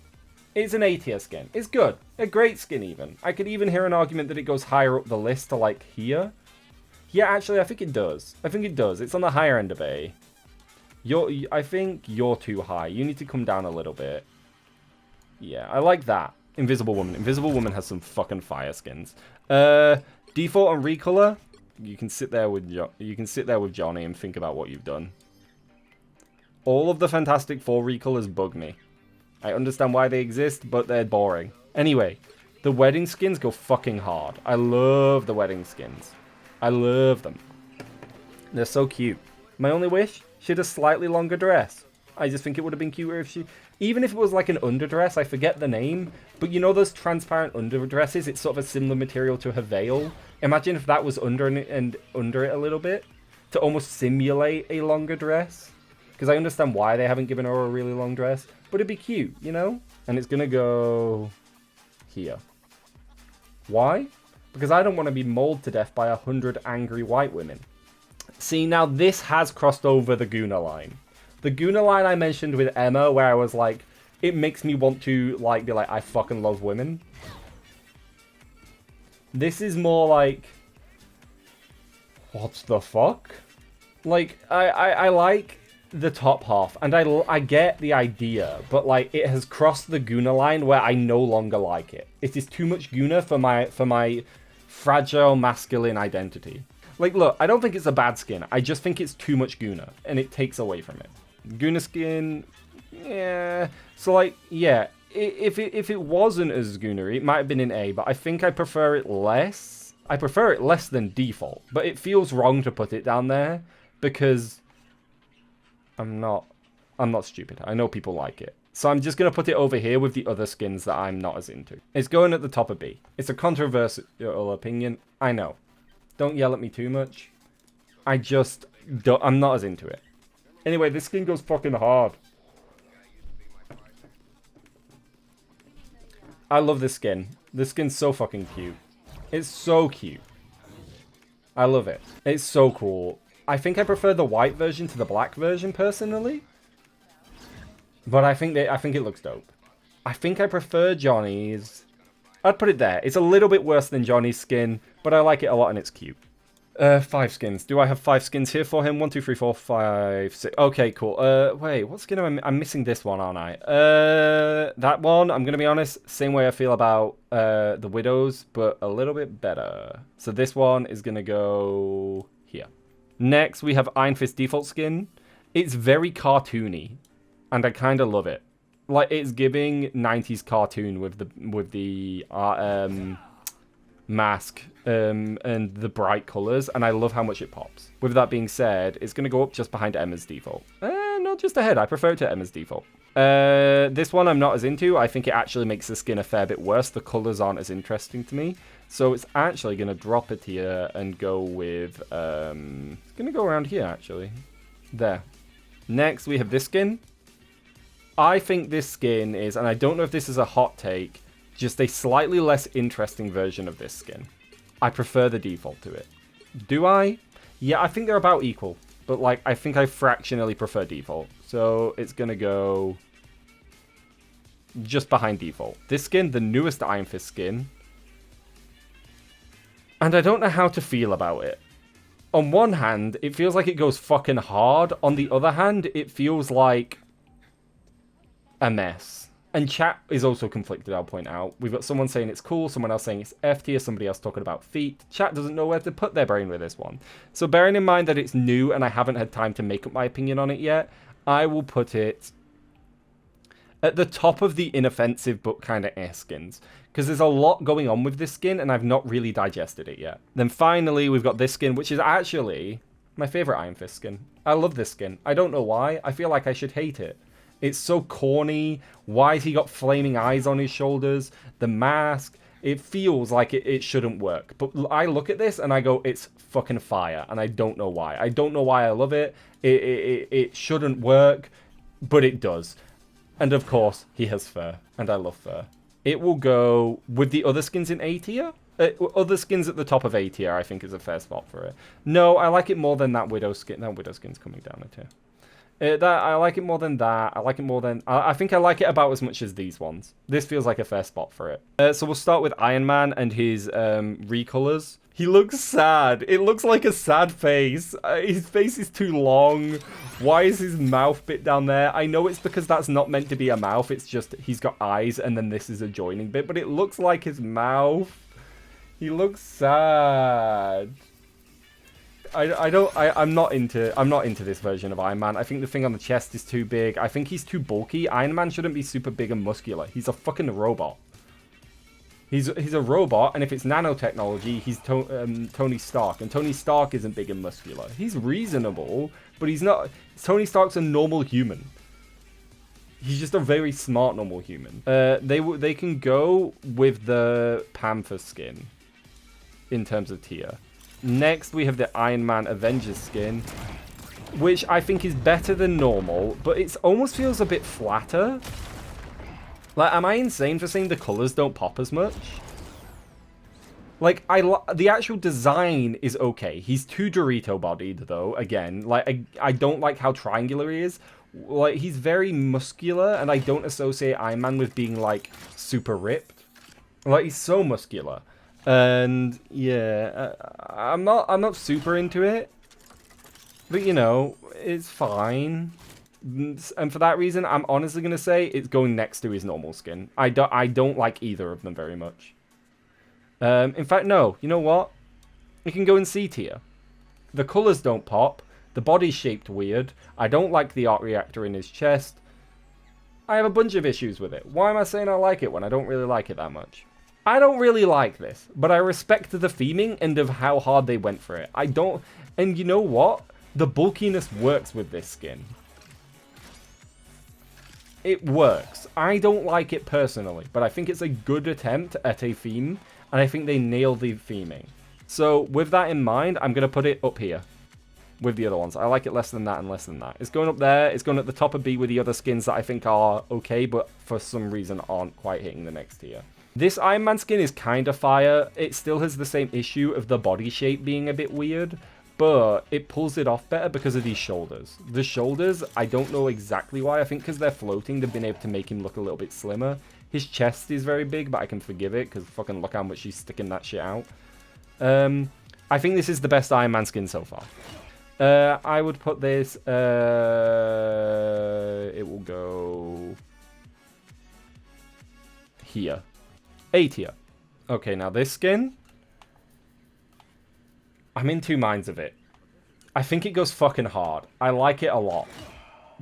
It's an A tier skin. It's good. A great skin, even. I could even hear an argument that it goes higher up the list to, like, here. Yeah, actually, I think it does. I think it does. It's on the higher end of A. I think you're too high. You need to come down a little bit. Yeah, I like that. Invisible Woman. Invisible Woman has some fucking fire skins. Default and Recolor. You can sit there with Johnny and think about what you've done. All of the Fantastic Four Recolors bug me. I understand why they exist, but they're boring. Anyway, The wedding skins go fucking hard. I love the wedding skins. I love them. They're so cute. My only wish? She had a slightly longer dress. I just think it would have been cuter if she... Even if it was like an underdress, I forget the name. But you know those transparent underdresses? It's sort of a similar material to her veil. Imagine if that was under it and under it a little bit. To almost simulate a longer dress. Because I understand why they haven't given her a really long dress. But it'd be cute, you know? And it's going to go... here. Why? Because I don't want to be mauled to death by 100 angry white women. See, now this has crossed over the Guna line. The Guna line I mentioned with Emma, where I was like, it makes me want to, like, be like, I fucking love women. This is more like, what the fuck? Like, I like the top half, and I get the idea, but, like, it has crossed the Guna line where I no longer like it. It is too much Guna for my fragile masculine identity. Like, look, I don't think it's a bad skin. I just think it's too much Guna, and it takes away from it. Guna skin, yeah. So, like, yeah, if it wasn't as Guna-y, it might have been an A, but I think I prefer it less. I prefer it less than default, but it feels wrong to put it down there because I'm not stupid. I know people like it. So I'm just going to put it over here with the other skins that I'm not as into. It's going at the top of B. It's a controversial opinion. I know. Don't yell at me too much. I'm not as into it. Anyway, this skin goes fucking hard. I love this skin. This skin's so fucking cute. It's so cute. I love it. It's so cool. I think I prefer the white version to the black version, personally. But I think it looks dope. I think I prefer Johnny's. I'd put it there. It's a little bit worse than Johnny's skin, but I like it a lot and it's cute. 5 skins. Do I have 5 skins here for him? 1, 2, 3, 4, 5, 6. Okay, cool. Wait, what skin am I'm missing this one, aren't I? That one, I'm going to be honest, same way I feel about the Widows, but a little bit better. So this one is going to go here. Next, we have Iron Fist default skin. It's very cartoony, and I kind of love it. Like, it's giving 90s cartoon with the mask and the bright colors, and I love how much it pops. With that being said, it's going to go up just behind Emma's default. Not just ahead. I prefer it to Emma's default. This one I'm not as into. I think it actually makes the skin a fair bit worse. The colors aren't as interesting to me. So it's actually going to drop it here and go with... it's going to go around here, actually. There. Next, we have this skin. I think this skin is, and I don't know if this is a hot take, just a slightly less interesting version of this skin. I prefer the default to it. Do I? Yeah, I think they're about equal. But, like, I think I fractionally prefer default. So it's going to go just behind default. This skin, the newest Iron Fist skin. And I don't know how to feel about it. On one hand, it feels like it goes fucking hard. On the other hand, it feels like a mess. And chat is also conflicted, I'll point out. We've got someone saying it's cool, someone else saying it's F tier, somebody else talking about feet. Chat doesn't know where to put their brain with this one. So bearing in mind that it's new and I haven't had time to make up my opinion on it yet, I will put it at the top of the inoffensive but kind of air skins. Because there's a lot going on with this skin and I've not really digested it yet. Then finally, we've got this skin, which is actually my favorite Iron Fist skin. I love this skin. I don't know why. I feel like I should hate it. It's so corny. Why has he got flaming eyes on his shoulders? The mask. It feels like it shouldn't work. But I look at this and I go, it's fucking fire. And I don't know why. I don't know why I love it. It shouldn't work, but it does. And of course, he has fur. And I love fur. It will go with the other skins in A tier. Other skins at the top of A tier, I think, is a fair spot for it. No, I like it more than that Widow skin. That Widow skin's coming down a tier. I like it more than that. I like it more than... I think I like it about as much as these ones. This feels like a fair spot for it. So we'll start with Iron Man and his recolors. He looks sad. It looks like a sad face. His face is too long. Why is his mouth bit down there? I know it's because that's not meant to be a mouth. It's just he's got eyes and then this is a joining bit. But it looks like his mouth. He looks sad. I'm not into this version of Iron Man. I think the thing on the chest is too big. I think he's too bulky. Iron Man shouldn't be super big and muscular. He's a fucking robot. He's a robot, and if it's nanotechnology, he's Tony Stark. And Tony Stark isn't big and muscular. He's reasonable, but he's not... Tony Stark's a normal human. He's just a very smart normal human. They can go with the Panther skin in terms of tier. Next, we have the Iron Man Avengers skin, which I think is better than normal, but it almost feels a bit flatter. Like, am I insane for saying the colors don't pop as much? Like, the actual design is okay. He's too Dorito-bodied, though, again. Like, I don't like how triangular he is. Like, he's very muscular, and I don't associate Iron Man with being, like, super ripped. Like, he's so muscular. And, yeah, I'm not super into it. But, you know, it's fine. And for that reason, I'm honestly going to say it's going next to his normal skin. I don't like either of them very much. In fact, no. You know what? It can go in C tier. The colors don't pop. The body's shaped weird. I don't like the arc reactor in his chest. I have a bunch of issues with it. Why am I saying I like it when I don't really like it that much? I don't really like this, but I respect the theming and of how hard they went for it. I don't... And you know what? The bulkiness works with this skin. It works. I don't like it personally, but I think it's a good attempt at a theme, and I think they nailed the theming. So with that in mind, I'm going to put it up here with the other ones. I like it less than that and less than that. It's going up there. It's going at the top of B with the other skins that I think are okay, but for some reason aren't quite hitting the next tier. This Iron Man skin is kind of fire. It still has the same issue of the body shape being a bit weird, but it pulls it off better because of these shoulders. The shoulders, I don't know exactly why. I think because they're floating, they've been able to make him look a little bit slimmer. His chest is very big, but I can forgive it because fucking look how much he's sticking that shit out. I think this is the best Iron Man skin so far. I would put this... it will go... here. A tier. Okay, now this skin... I'm in two minds of it. I think it goes fucking hard. I like it a lot.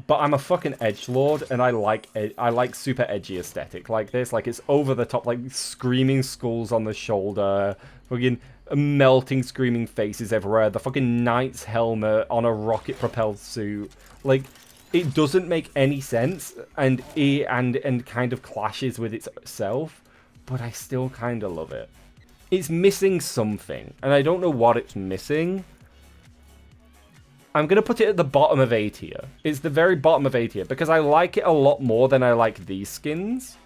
But I'm a fucking edgelord, and I like super edgy aesthetic like this. Like, it's over the top, like, screaming skulls on the shoulder. Fucking melting, screaming faces everywhere. The fucking knight's helmet on a rocket-propelled suit. Like, it doesn't make any sense, and kind of clashes with itself. But I still kind of love it. It's missing something, and I don't know what it's missing. I'm going to put it at the bottom of A tier. It's the very bottom of A tier, because I like it a lot more than I like these skins.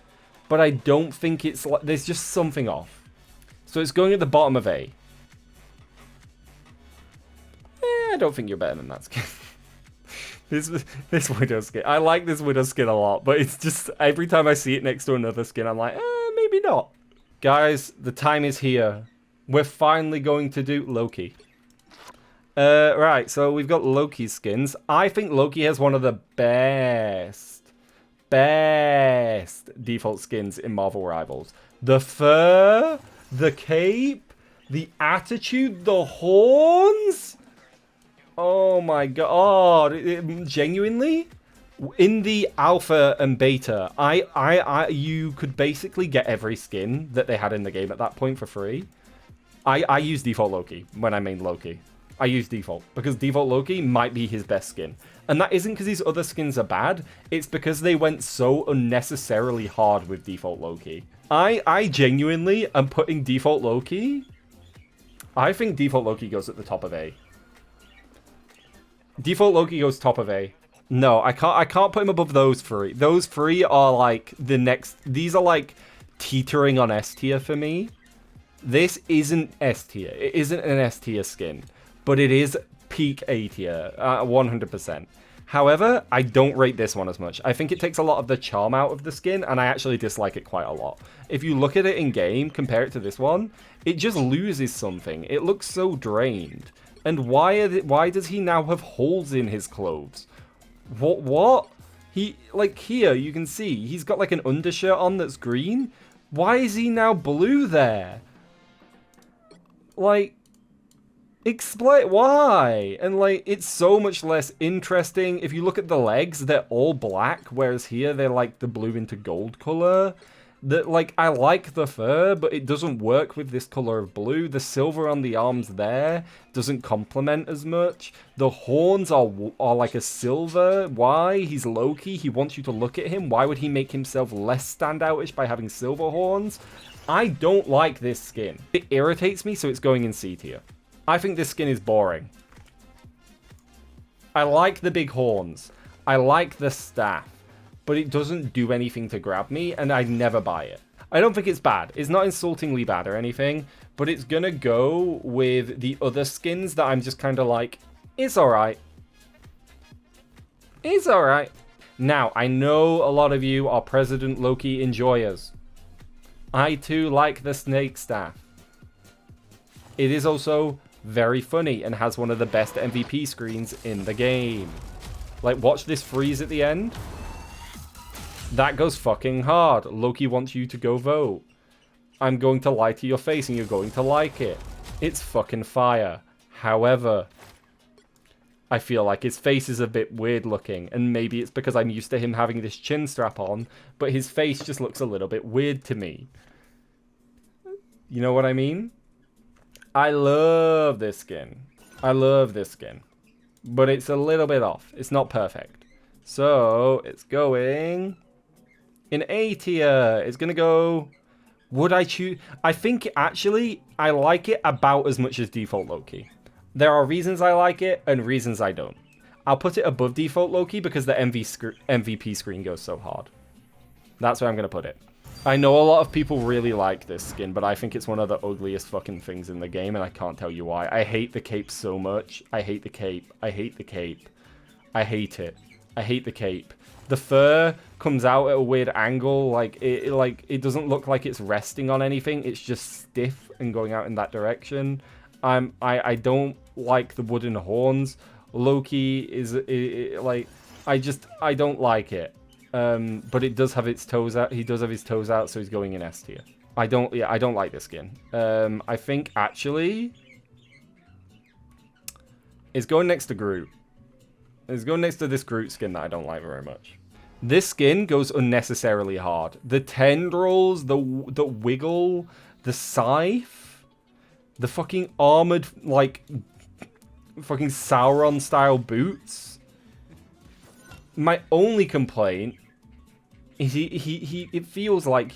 But I don't think it's... There's just something off. So it's going at the bottom of A. I don't think you're better than that skin. This Widow skin. I like this Widow skin a lot, but it's just... Every time I see it next to another skin, I'm like, maybe not. Guys, the time is here. We're finally going to do Loki. Right, so we've got Loki skins. I think Loki has one of the best default skins in Marvel Rivals. The fur, the cape, the attitude, the horns. Oh my god. Genuinely? In the alpha and beta, you could basically get every skin that they had in the game at that point for free. I use default Loki when I main Loki. I use default because default Loki might be his best skin. And that isn't because these other skins are bad. It's because they went so unnecessarily hard with default Loki. I genuinely am putting default Loki. I think default Loki goes at the top of A. Default Loki goes top of A. No, I can't put him above those three. Those three are like the next... These are like teetering on S tier for me. This isn't S tier. It isn't an S tier skin. But it is peak A tier. 100%. However, I don't rate this one as much. I think it takes a lot of the charm out of the skin, and I actually dislike it quite a lot. If you look at it in game, compare it to this one, it just loses something. It looks so drained. And why does he now have holes in his clothes? What? He, like, here, you can see, he's got, like, an undershirt on that's green. Why is he now blue there? Like, explain why? And, like, it's so much less interesting. If you look at the legs, they're all black, whereas here they're, like, the blue into gold color. Like, I like the fur, but it doesn't work with this color of blue. The silver on the arms there doesn't complement as much. The horns are like a silver. Why? He's Loki. He wants you to look at him. Why would he make himself less standoutish by having silver horns? I don't like this skin. It irritates me, so it's going in C tier. I think this skin is boring. I like the big horns. I like the staff. But it doesn't do anything to grab me, and I'd never buy it. I don't think it's bad. It's not insultingly bad or anything, but it's gonna go with the other skins that I'm just kind of like, it's alright. It's alright. Now, I know a lot of you are President Loki enjoyers. I too like the snake staff. It is also very funny and has one of the best MVP screens in the game. Like, watch this freeze at the end. That goes fucking hard. Loki wants you to go vote. I'm going to lie to your face and you're going to like it. It's fucking fire. However, I feel like his face is a bit weird looking, and maybe it's because I'm used to him having this chin strap on, but his face just looks a little bit weird to me. You know what I mean? I love this skin. I love this skin. But it's a little bit off. It's not perfect. So, it's going in A tier. It's going to go... Would I choose... I think, actually, I like it about as much as Default Loki. There are reasons I like it and reasons I don't. I'll put it above Default Loki because the MVP screen goes so hard. That's where I'm going to put it. I know a lot of people really like this skin, but I think it's one of the ugliest fucking things in the game, and I can't tell you why. I hate the cape so much. I hate the cape. I hate the cape. I hate it. I hate the cape. The fur comes out at a weird angle. Like it doesn't look like it's resting on anything. It's just stiff and going out in that direction. I don't like the wooden horns. Loki is like I don't like it. But it does have its toes out. He does have his toes out, so he's going in S tier. I don't like this skin. I think actually it's going next to Groot. It's going next to this Groot skin that I don't like very much. This skin goes unnecessarily hard. The tendrils, the wiggle, the scythe, the fucking armored, like, fucking Sauron style boots. My only complaint is it feels like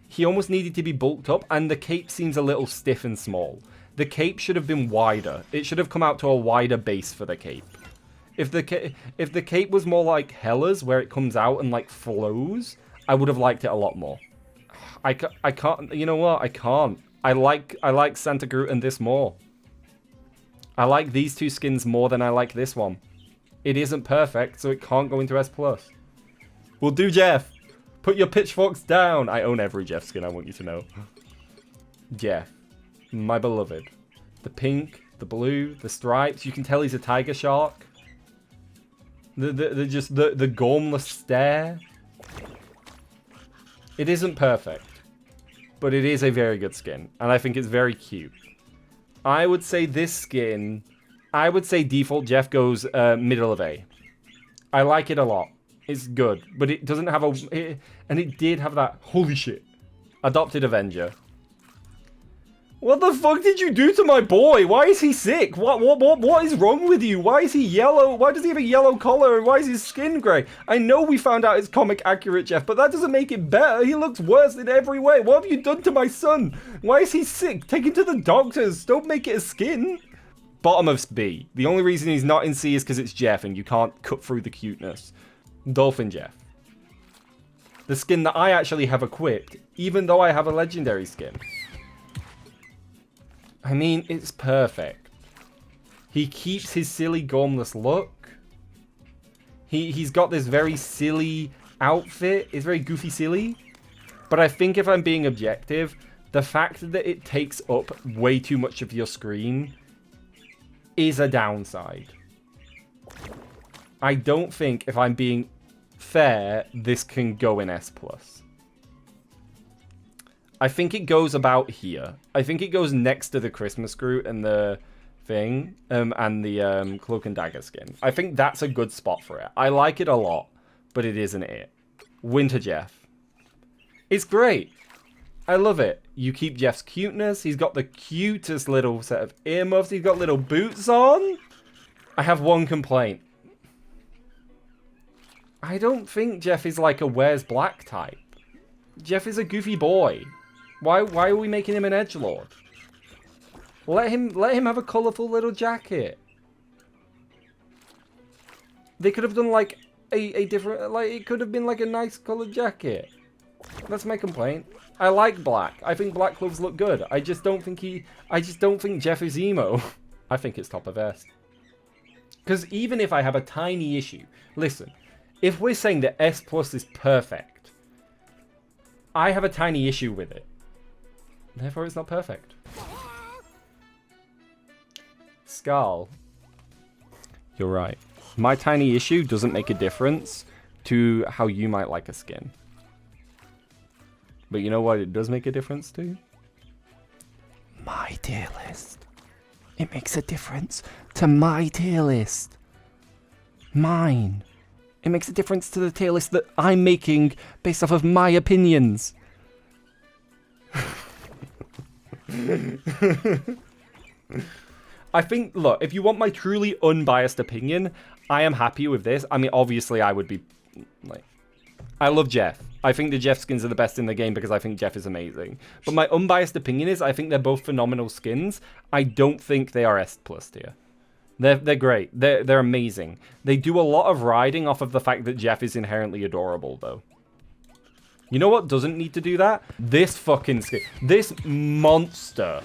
he almost needed to be bulked up, and the cape seems a little stiff and small. The cape should have been wider. It should have come out to a wider base for the cape. If the cape was more like Hela's, where it comes out and like flows, I would have liked it a lot more. I can't. You know what? I can't. I like Santa Groot and this more. I like these two skins more than I like this one. It isn't perfect, so it can't go into S+. We'll do Jeff. Put your pitchforks down. I own every Jeff skin, I want you to know. Jeff. My beloved. The pink, the blue, the stripes. You can tell he's a tiger shark. The gormless stare. It isn't perfect. But it is a very good skin. And I think it's very cute. I would say this skin... I would say default Jeff goes middle of A. I like it a lot. It's good. But it doesn't have a... and it did have that... Holy shit. Adopted Avenger. What the fuck did you do to my boy? Why is he sick? What is wrong with you? Why is he yellow? Why does he have a yellow collar? And why is his skin grey? I know we found out it's comic accurate, Jeff, but that doesn't make it better. He looks worse in every way. What have you done to my son? Why is he sick? Take him to the doctors. Don't make it a skin. Bottom of B. The only reason he's not in C is because it's Jeff and you can't cut through the cuteness. Dolphin Jeff. The skin that I actually have equipped, even though I have a legendary skin. I mean, it's perfect. He keeps his silly gormless look. He's got this very silly outfit. It's very goofy silly. But I think if I'm being objective, the fact that it takes up way too much of your screen is a downside. I don't think, if I'm being fair, this can go in S+. I think it goes about here. I think it goes next to the Christmas Groot and the thing, and the Cloak and Dagger skin. I think that's a good spot for it. I like it a lot, but it isn't it. Winter Jeff. It's great. I love it. You keep Jeff's cuteness. He's got the cutest little set of earmuffs. He's got little boots on. I have one complaint. I don't think Jeff is like a wears black type. Jeff is a goofy boy. Why are we making him an edgelord? Let him have a colourful little jacket. They could have done like a different, like it could have been like a nice coloured jacket. That's my complaint. I like black. I think black clothes look good. I just don't think Jeff is emo. I think it's top of S. Because even if I have a tiny issue, listen, if we're saying that S plus is perfect, I have a tiny issue with it. Therefore, it's not perfect. Skull. You're right. My tiny issue doesn't make a difference to how you might like a skin. But you know what it does make a difference to? My tier list. It makes a difference to my tier list. Mine. It makes a difference to the tier list that I'm making based off of my opinions. I think, look, if you want my truly unbiased opinion, I am happy with this. I mean, obviously I would be, like, I love Jeff. I think the Jeff skins are the best in the game because I think Jeff is amazing. But my unbiased opinion is I think they're both phenomenal skins. I don't think they are S+ tier. They're great. They're amazing. They do a lot of riding off of the fact that Jeff is inherently adorable, though. You know what doesn't need to do that? This fucking skin. This monster.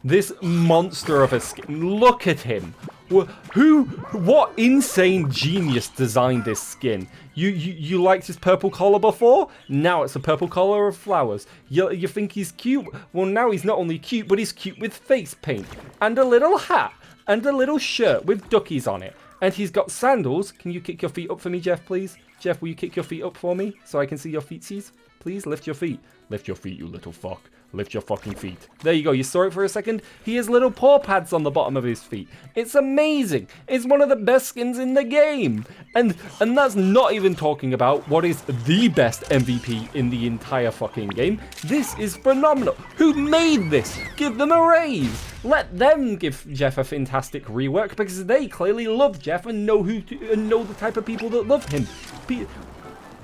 This monster of a skin. Look at him. What insane genius designed this skin? You liked his purple collar before? Now it's a purple collar of flowers. You think he's cute? Well, now he's not only cute, but he's cute with face paint. And a little hat. And a little shirt with duckies on it. And he's got sandals. Can you kick your feet up for me, Jeff, please? Jeff, will you kick your feet up for me so I can see your feetsies? Please lift your feet. Lift your feet, you little fuck. Lift your fucking feet. There you go. You saw it for a second? He has little paw pads on the bottom of his feet. It's amazing. It's one of the best skins in the game. And that's not even talking about what is the best MVP in the entire fucking game. This is phenomenal. Who made this? Give them a raise. Let them give Jeff a fantastic rework because they clearly love Jeff and know the type of people that love him.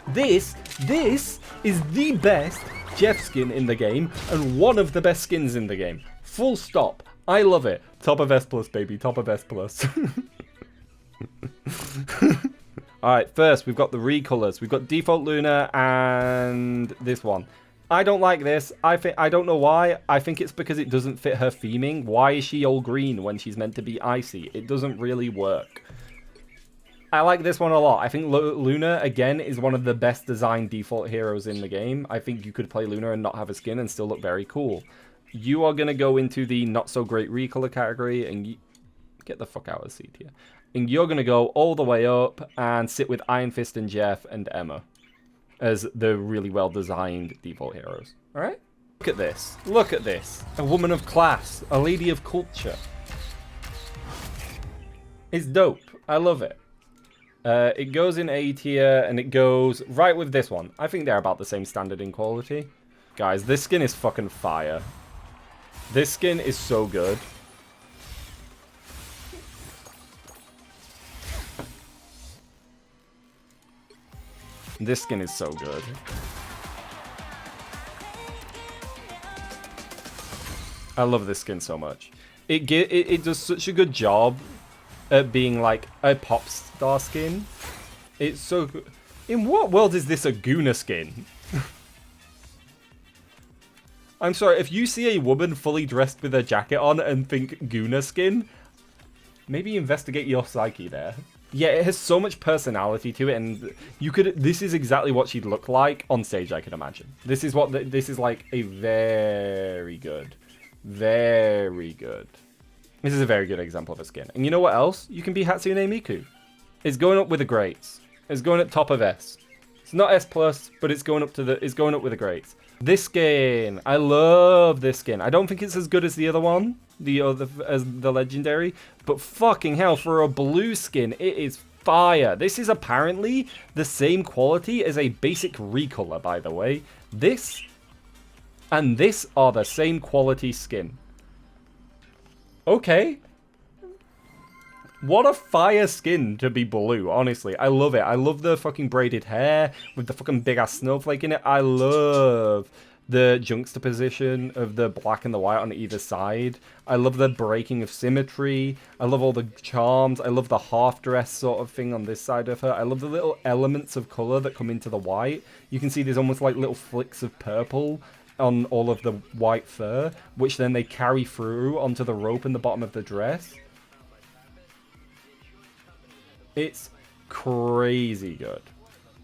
This is the best Jeff skin in the game and one of the best skins in the game. Full stop. I love it. Top of S+, baby. Top of S+. Alright, first we've got the recolors. We've got Default Luna and this one. I don't like this. I don't know why. I think it's because it doesn't fit her theming. Why is she all green when she's meant to be icy? It doesn't really work. I like this one a lot. I think Luna, again, is one of the best designed default heroes in the game. I think you could play Luna and not have a skin and still look very cool. You are going to go into the not-so-great recolor category and get the fuck out of C tier. And you're going to go all the way up and sit with Iron Fist and Jeff and Emma as the really well-designed default heroes. All right? Look at this. Look at this. A woman of class. A lady of culture. It's dope. I love it. It goes in A tier, and it goes right with this one. I think they're about the same standard in quality. Guys, this skin is fucking fire. This skin is so good. This skin is so good. I love this skin so much. It does such a good job at being like a pop star skin. It's so good. In what world is this a Guna skin? I'm sorry, if you see a woman fully dressed with a jacket on and think Guna skin, maybe investigate your psyche there. Yeah, it has so much personality to it, and this is exactly what she'd look like on stage, I can imagine. This is like a very good. This is a very good example of a skin. And you know what else? You can be Hatsune Miku. It's going up with the greats. It's going at top of S. It's not S+, but it's going up with the greats. This skin, I love this skin. I don't think it's as good as the other one, as the legendary, but fucking hell, for a blue skin, it is fire. This is apparently the same quality as a basic recolor, by the way. This and this are the same quality skin. Okay. What a fire skin to be blue, honestly. I love it. I love the fucking braided hair with the fucking big ass snowflake in it. I love the juxtaposition of the black and the white on either side. I love the breaking of symmetry. I love all the charms. I love the half dress sort of thing on this side of her. I love the little elements of color that come into the white. You can see there's almost like little flicks of purple on all of the white fur, which then they carry through onto the rope in the bottom of the dress. It's crazy good.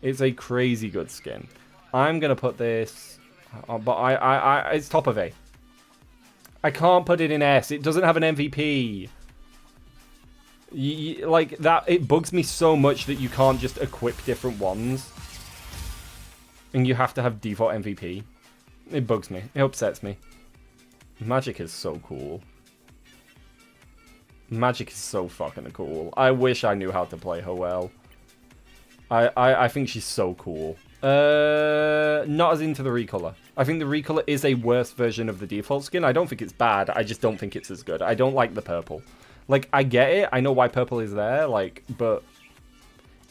It's a crazy good skin. I'm gonna put this, but it's top of A. I can't put it in S. It doesn't have an MVP. Like that, it bugs me so much that you can't just equip different ones, and you have to have default MVP. It bugs me. It upsets me. Magic is so cool. Magic is so fucking cool. I wish I knew how to play her well. I think she's so cool. Not as into the recolor. I think the recolor is a worse version of the default skin. I don't think it's bad. I just don't think it's as good. I don't like the purple. Like, I get it. I know why purple is there, like, but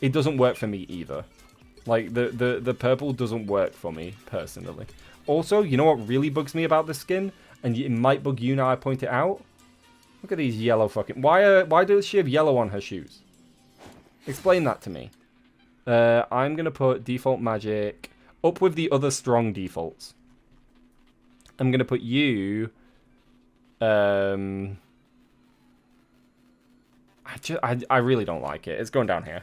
it doesn't work for me either. Like, the purple doesn't work for me, personally. Also, you know what really bugs me about this skin? And it might bug you now I point it out. Look at these yellow fucking... Why does she have yellow on her shoes? Explain that to me. I'm going to put default magic up with the other strong defaults. I'm going to put you... I really don't like it. It's going down here.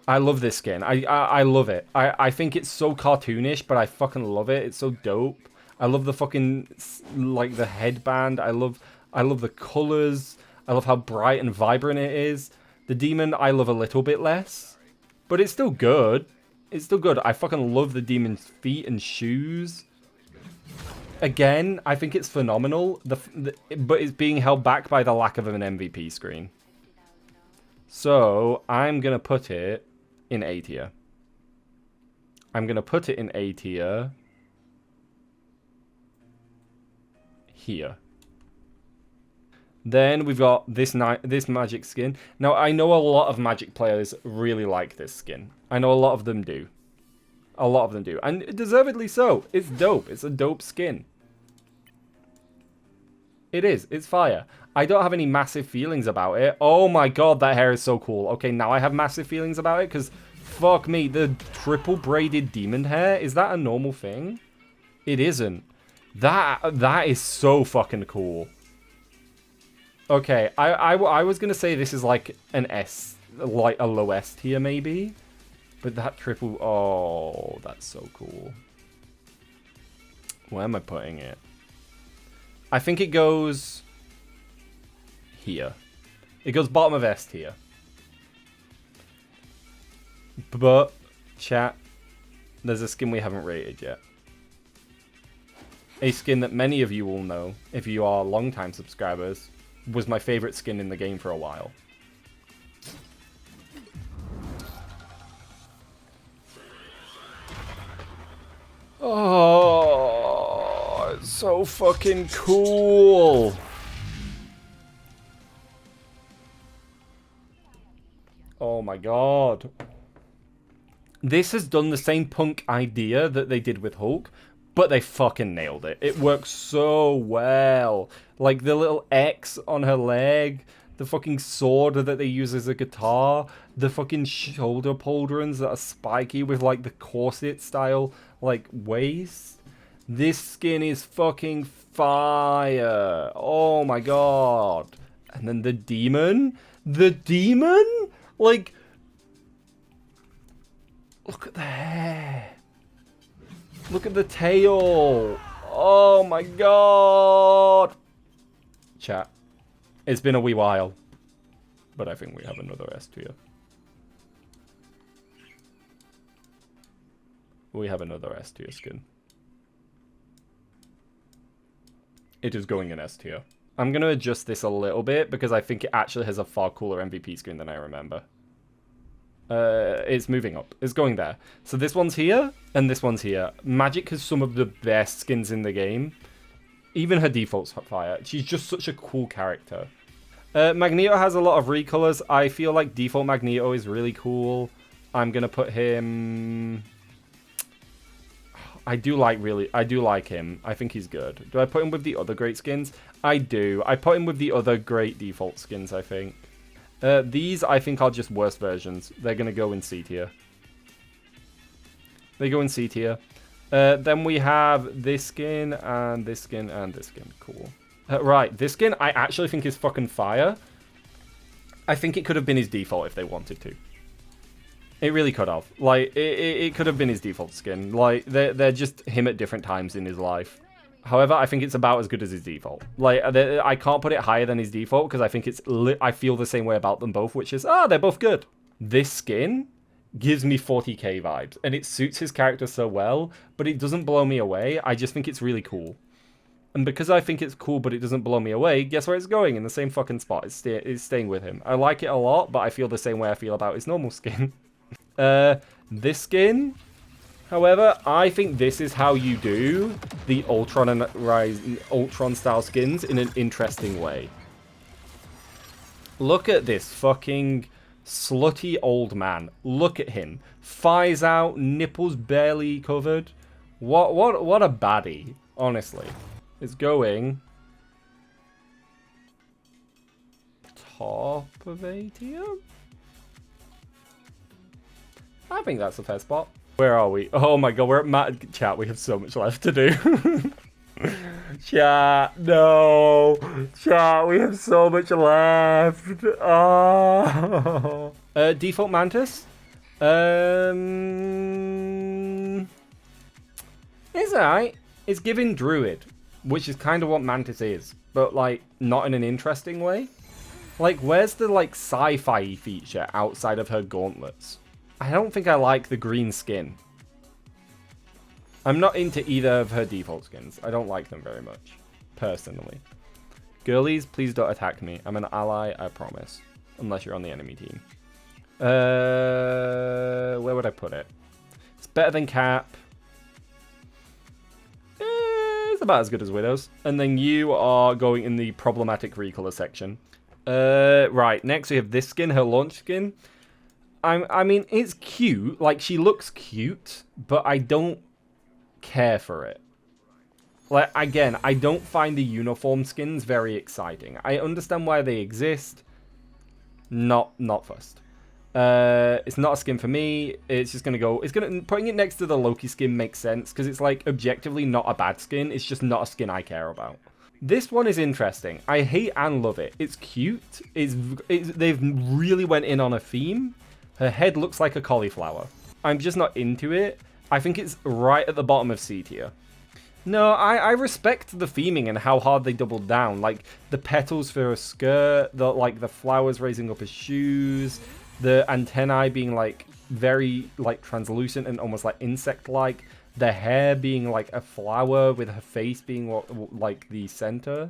I love this skin. I love it. I think it's so cartoonish, but I fucking love it. It's so dope. I love the fucking, like, the headband. I love the colors. I love how bright and vibrant it is. The demon, I love a little bit less. But it's still good. It's still good. I fucking love the demon's feet and shoes. Again, I think it's phenomenal. But it's being held back by the lack of an MVP screen. So, I'm going to put it in A tier. I'm going to put it in A tier. Here. Then we've got this magic skin. Now, I know a lot of magic players really like this skin. I know a lot of them do. A lot of them do. And deservedly so. It's dope. It's a dope skin. It is. It's fire. I don't have any massive feelings about it. Oh my god, that hair is so cool. Okay, now I have massive feelings about it because, fuck me, the triple braided demon hair, is that a normal thing? It isn't. That is so fucking cool. Okay, I was going to say this is like an S, like a low S tier maybe. But that triple, oh, that's so cool. Where am I putting it? I think it goes here. It goes bottom of S tier. But, chat, there's a skin we haven't rated yet. A skin that many of you will know, if you are long-time subscribers, was my favorite skin in the game for a while. Oh, it's so fucking cool. Oh my god. This has done the same punk idea that they did with Hulk, but they fucking nailed it. It works so well. Like the little X on her leg, the fucking sword that they use as a guitar, the fucking shoulder pauldrons that are spiky with like the corset style like waist. This skin is fucking fire. Oh my god. And then the demon? The demon? Like, look at the hair. Look at the tail. Oh my god. Chat. It's been a wee while. But I think we have another S tier. We have another S tier skin. It is going in S tier. I'm going to adjust this a little bit because I think it actually has a far cooler MVP skin than I remember. It's moving up. It's going there. So this one's here, and this one's here. Magic has some of the best skins in the game. Even her default's fire. She's just such a cool character. Magneto has a lot of recolors. I feel like default Magneto is really cool. I'm gonna put him... I do like him. I think he's good. Do I put him with the other great skins? I do. I put him with the other great default skins, I think. These, I think, are just worse versions. They're gonna go in C tier. They go in C tier. Then we have this skin, and this skin, and this skin. Cool. Right, this skin I actually think is fucking fire. I think it could have been his default if they wanted to. It really could have. Like, it could have been his default skin. Like, they're just him at different times in his life. However, I think it's about as good as his default. Like, I can't put it higher than his default because I think it's... I feel the same way about them both, which is, they're both good. This skin gives me 40k vibes, and it suits his character so well, but it doesn't blow me away. I just think it's really cool. And because I think it's cool, but it doesn't blow me away, guess where it's going? In the same fucking spot. It's staying with him. I like it a lot, but I feel the same way I feel about his normal skin. This skin, however, I think this is how you do the Ultron and Ultron style skins in an interesting way. Look at this fucking slutty old man. Look at him. Thighs out, nipples barely covered. What a baddie, honestly. It's going top of A tier? I think that's a fair spot. Where are we? Oh my god, we're at chat. We have so much left to do. Chat, no. Chat, we have so much left. Oh. Default Mantis. It's alright. It's giving Druid, which is kind of what Mantis is, but like not in an interesting way. Like, where's the like sci-fi feature outside of her gauntlets? I don't think I like the green skin. I'm not into either of her default skins. I don't like them very much, personally. Girlies, please don't attack me. I'm an ally, I promise. Unless you're on the enemy team. Where would I put it? It's better than Cap. It's about as good as Widows. And then you are going in the problematic recolor section. Right, next we have this skin, her launch skin. I mean, it's cute. Like, she looks cute, but I don't care for it. Like, again, I don't find the uniform skins very exciting. I understand why they exist. Not fussed. It's not a skin for me. It's just gonna go... Putting it next to the Loki skin makes sense, because it's, like, objectively not a bad skin. It's just not a skin I care about. This one is interesting. I hate and love it. It's cute. They've really went in on a theme. Her head looks like a cauliflower. I'm just not into it. I think it's right at the bottom of C tier. No, I respect the theming and how hard they doubled down. Like, the petals for her skirt, the flowers raising up her shoes, the antennae being, like, very, like, translucent and almost, like, insect-like. The hair being, like, a flower with her face being, like, the center.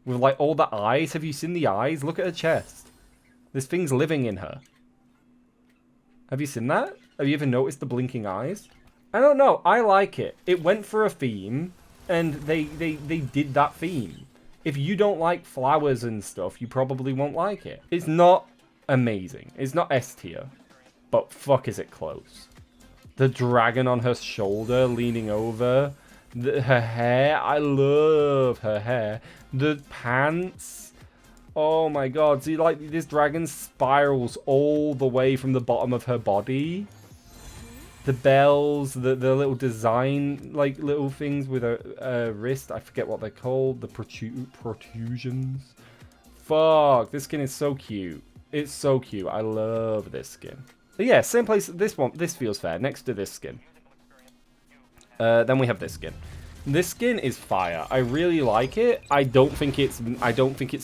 With, like, all the eyes. Have you seen the eyes? Look at her chest. This thing's living in her. Have you seen that? Have you ever noticed the blinking eyes? I don't know. I like it. It went for a theme, and they did that theme. If you don't like flowers and stuff, you probably won't like it. It's not amazing. It's not S tier, but fuck is it close. The dragon on her shoulder leaning over. Her hair. I love her hair. The pants. Oh my god, see, like, this dragon spirals all the way from the bottom of her body. The bells, the little design, like, little things with a wrist. I forget what they're called. The protrusions. Fuck, this skin is so cute. It's so cute. I love this skin. But yeah, same place. This feels fair. Next to this skin. Then we have this skin. This skin is fire. I really like it. I don't think it's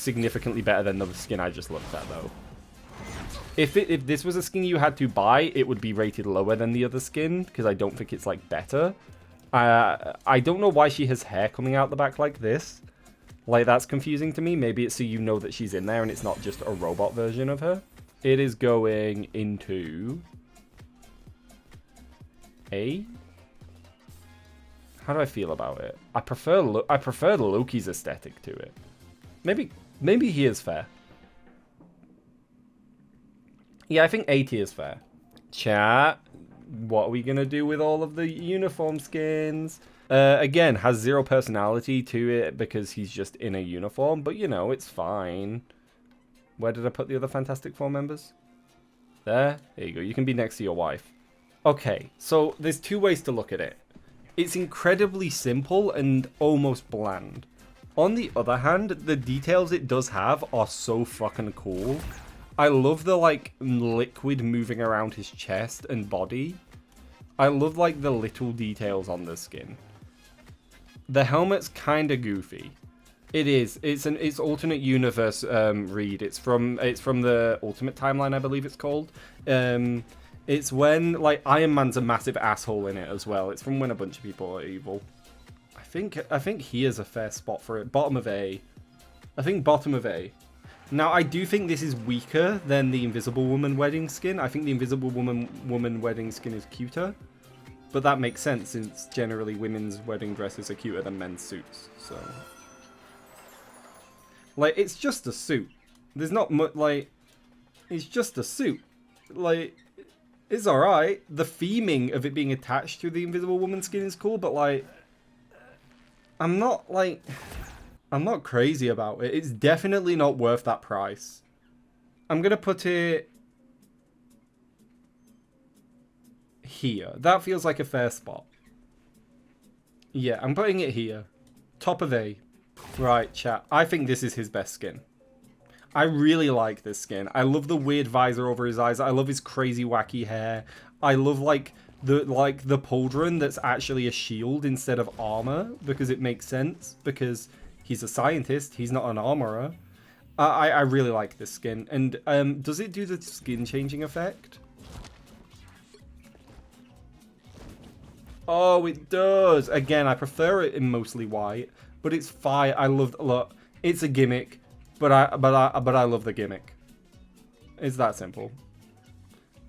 significantly better than the skin I just looked at, though. If this was a skin you had to buy, it would be rated lower than the other skin, because I don't think it's, like, better. I don't know why she has hair coming out the back like this. Like, that's confusing to me. Maybe it's so you know that she's in there and it's not just a robot version of her. It is going into A. How do I feel about it? I prefer Loki's aesthetic to it. Maybe he is fair. Yeah, I think A tier is fair. Chat, what are we gonna do with all of the uniform skins? Again, has 0 personality to it because he's just in a uniform, but you know, it's fine. Where did I put the other Fantastic Four members? There you go. You can be next to your wife. Okay, so there's 2 ways to look at it. It's incredibly simple and almost bland. On the other hand, the details it does have are so fucking cool. I love the, like, liquid moving around his chest and body. I love, like, the little details on the skin. The helmet's kinda goofy. It is. It's alternate universe read. It's from the Ultimate Timeline, I believe it's called. It's when, like, Iron Man's a massive asshole in it as well. It's from when a bunch of people are evil. I think he is a fair spot for it. Bottom of A. I think bottom of A. Now, I do think this is weaker than the Invisible Woman wedding skin. I think the Invisible Woman wedding skin is cuter. But that makes sense, since generally women's wedding dresses are cuter than men's suits. So, like, it's just a suit. There's not much, like, it's just a suit. Like, it's alright. The theming of it being attached to the Invisible Woman skin is cool, but, like, I'm not crazy about it. It's definitely not worth that price. I'm gonna put it here. That feels like a fair spot. Yeah, I'm putting it here. Top of A. Right, chat. I think this is his best skin. I really like this skin. I love the weird visor over his eyes. I love his crazy wacky hair. I love, like, the pauldron that's actually a shield instead of armor, because it makes sense, because he's a scientist, he's not an armorer. I really like this skin. And does it do the skin changing effect? Oh, it does. Again, I prefer it in mostly white, but it's fine. I love, look, it's a gimmick, but I love the gimmick. It's that simple.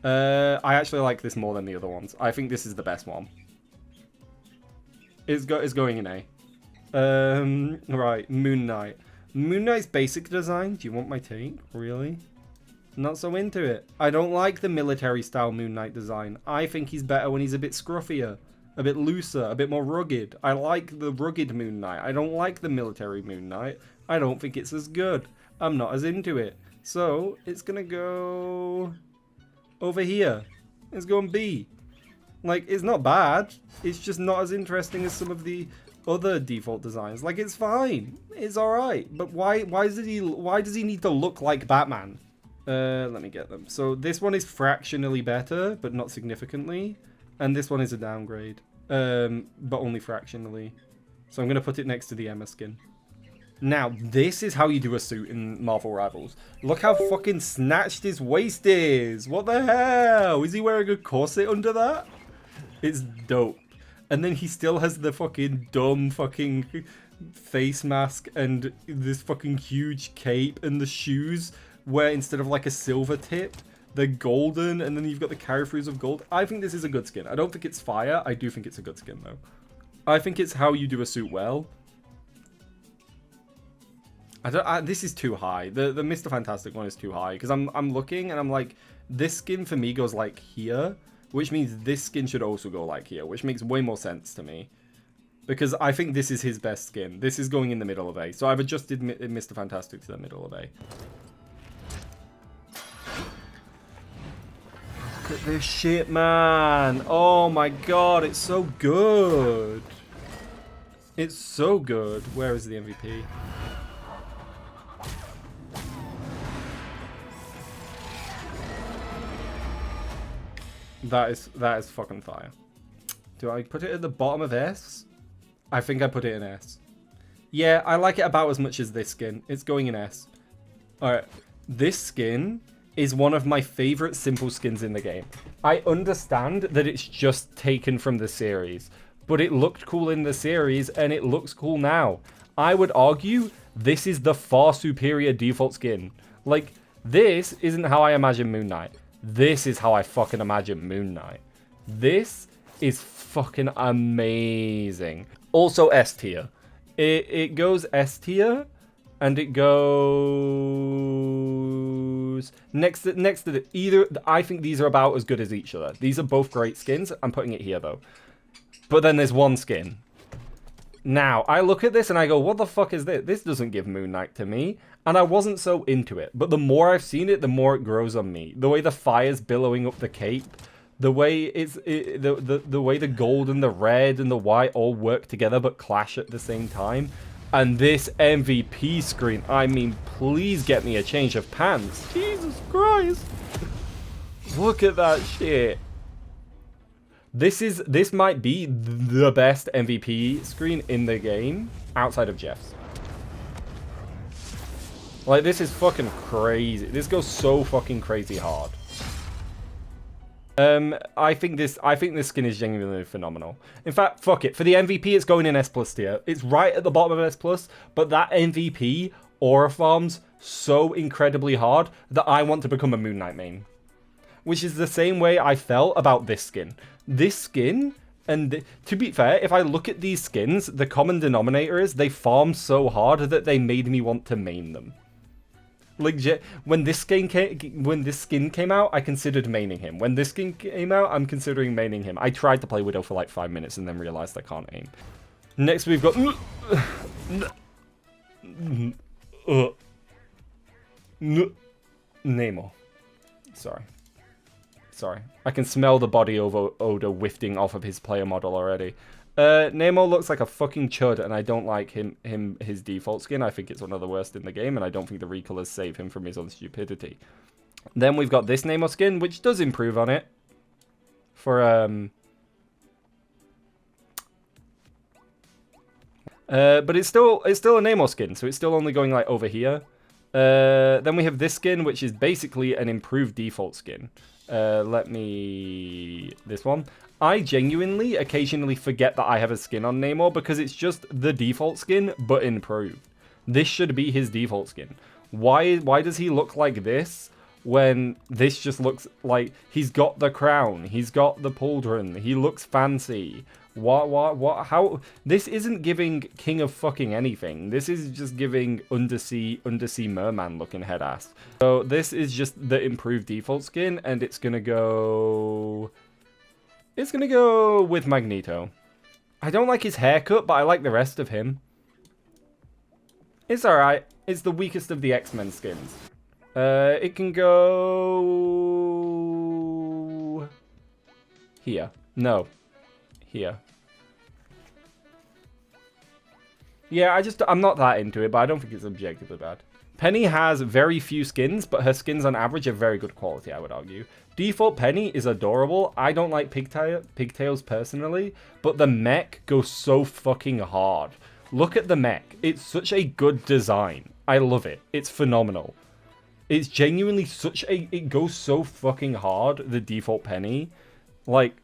I actually like this more than the other ones. I think this is the best one. It's going in A. Right, Moon Knight. Moon Knight's basic design. Do you want my take? Really? Not so into it. I don't like the military style Moon Knight design. I think he's better when he's a bit scruffier, a bit looser, a bit more rugged. I like the rugged Moon Knight. I don't like the military Moon Knight. I don't think it's as good. I'm not as into it. So, it's gonna go over here. It's going B. Like, it's not bad. It's just not as interesting as some of the other default designs. Like, it's fine. It's alright. But why does he need to look like Batman? Let me get them. So this one is fractionally better, but not significantly. And this one is a downgrade. But only fractionally. So I'm going to put it next to the Emma skin. Now, this is how you do a suit in Marvel Rivals. Look how fucking snatched his waist is. What the hell? Is he wearing a corset under that? It's dope. And then he still has the fucking dumb fucking face mask and this fucking huge cape and the shoes where instead of like a silver tip, they're golden, and then you've got the carry-throughs of gold. I think this is a good skin. I don't think it's fire. I do think it's a good skin, though. I think it's how you do a suit well. This is too high. The Mr. Fantastic one is too high, because I'm looking and I'm like, this skin for me goes like here, which means this skin should also go like here, which makes way more sense to me. Because I think this is his best skin. This is going in the middle of A. So I've adjusted Mr. Fantastic to the middle of A. Look at this shit, man. Oh my god, it's so good. It's so good. Where is the MVP? That is fucking fire. Do I put it at the bottom of S? I think I put it in S. Yeah, I like it about as much as this skin. It's going in S. Alright, this skin is one of my favorite simple skins in the game. I understand that it's just taken from the series, but it looked cool in the series and it looks cool now. I would argue this is the far superior default skin. Like, This isn't how I imagine Moon Knight. This is how I fucking imagine Moon Knight. This is fucking amazing. Also S tier. It goes S tier, and it goes next to the either. I think these are about as good as each other. These are both great skins. I'm putting it here though. But then there's one skin. Now I look at this and I go, what the fuck is this? This doesn't give Moon Knight to me. And I wasn't so into it. But the more I've seen it, the more it grows on me. The way the fire's billowing up the cape. The way the way the gold and the red and the white all work together but clash at the same time. And this MVP screen, I mean, please get me a change of pants. Jesus Christ. Look at that shit. This might be the best MVP screen in the game outside of Jeff's. Like, this is fucking crazy. This goes so fucking crazy hard. I think this skin is genuinely phenomenal. In fact, fuck it. For the MVP, it's going in S+ tier. It's right at the bottom of S+, but that MVP aura farms so incredibly hard that I want to become a Moon Knight main. Which is the same way I felt about this skin. This skin, and to be fair, if I look at these skins, the common denominator is they farm so hard that they made me want to main them. Legit, when this skin came out, I considered maining him. When this skin came out, I'm considering maining him. I tried to play Widow for like 5 minutes and then realized I can't aim. Next, we've got Namor. Sorry. I can smell the body odor wafting off of his player model already. Namor looks like a fucking chud, and I don't like his default skin. I think it's one of the worst in the game, and I don't think the recolors save him from his own stupidity. Then we've got this Namor skin, which does improve on it. But it's still a Namor skin, so it's still only going like over here. Then we have this skin, which is basically an improved default skin. This one. I genuinely occasionally forget that I have a skin on Namor because it's just the default skin, but improved. This should be his default skin. Why does he look like this when this just looks like he's got the crown, he's got the pauldron, he looks fancy? What, how? This isn't giving king of fucking anything. This is just giving undersea merman looking head ass. So this is just the improved default skin, and it's gonna go with Magneto. I don't like his haircut, but I like the rest of him. It's alright. It's the weakest of the X-Men skins. It can go here. No. Here. Yeah, I'm not that into it, but I don't think it's objectively bad. Penny has very few skins, but her skins on average are very good quality, I would argue. Default Penny is adorable. I don't like pigtails personally, but the mech goes so fucking hard. Look at the mech. It's such a good design. I love it. It's phenomenal. It's genuinely it goes so fucking hard, the default Penny. Like,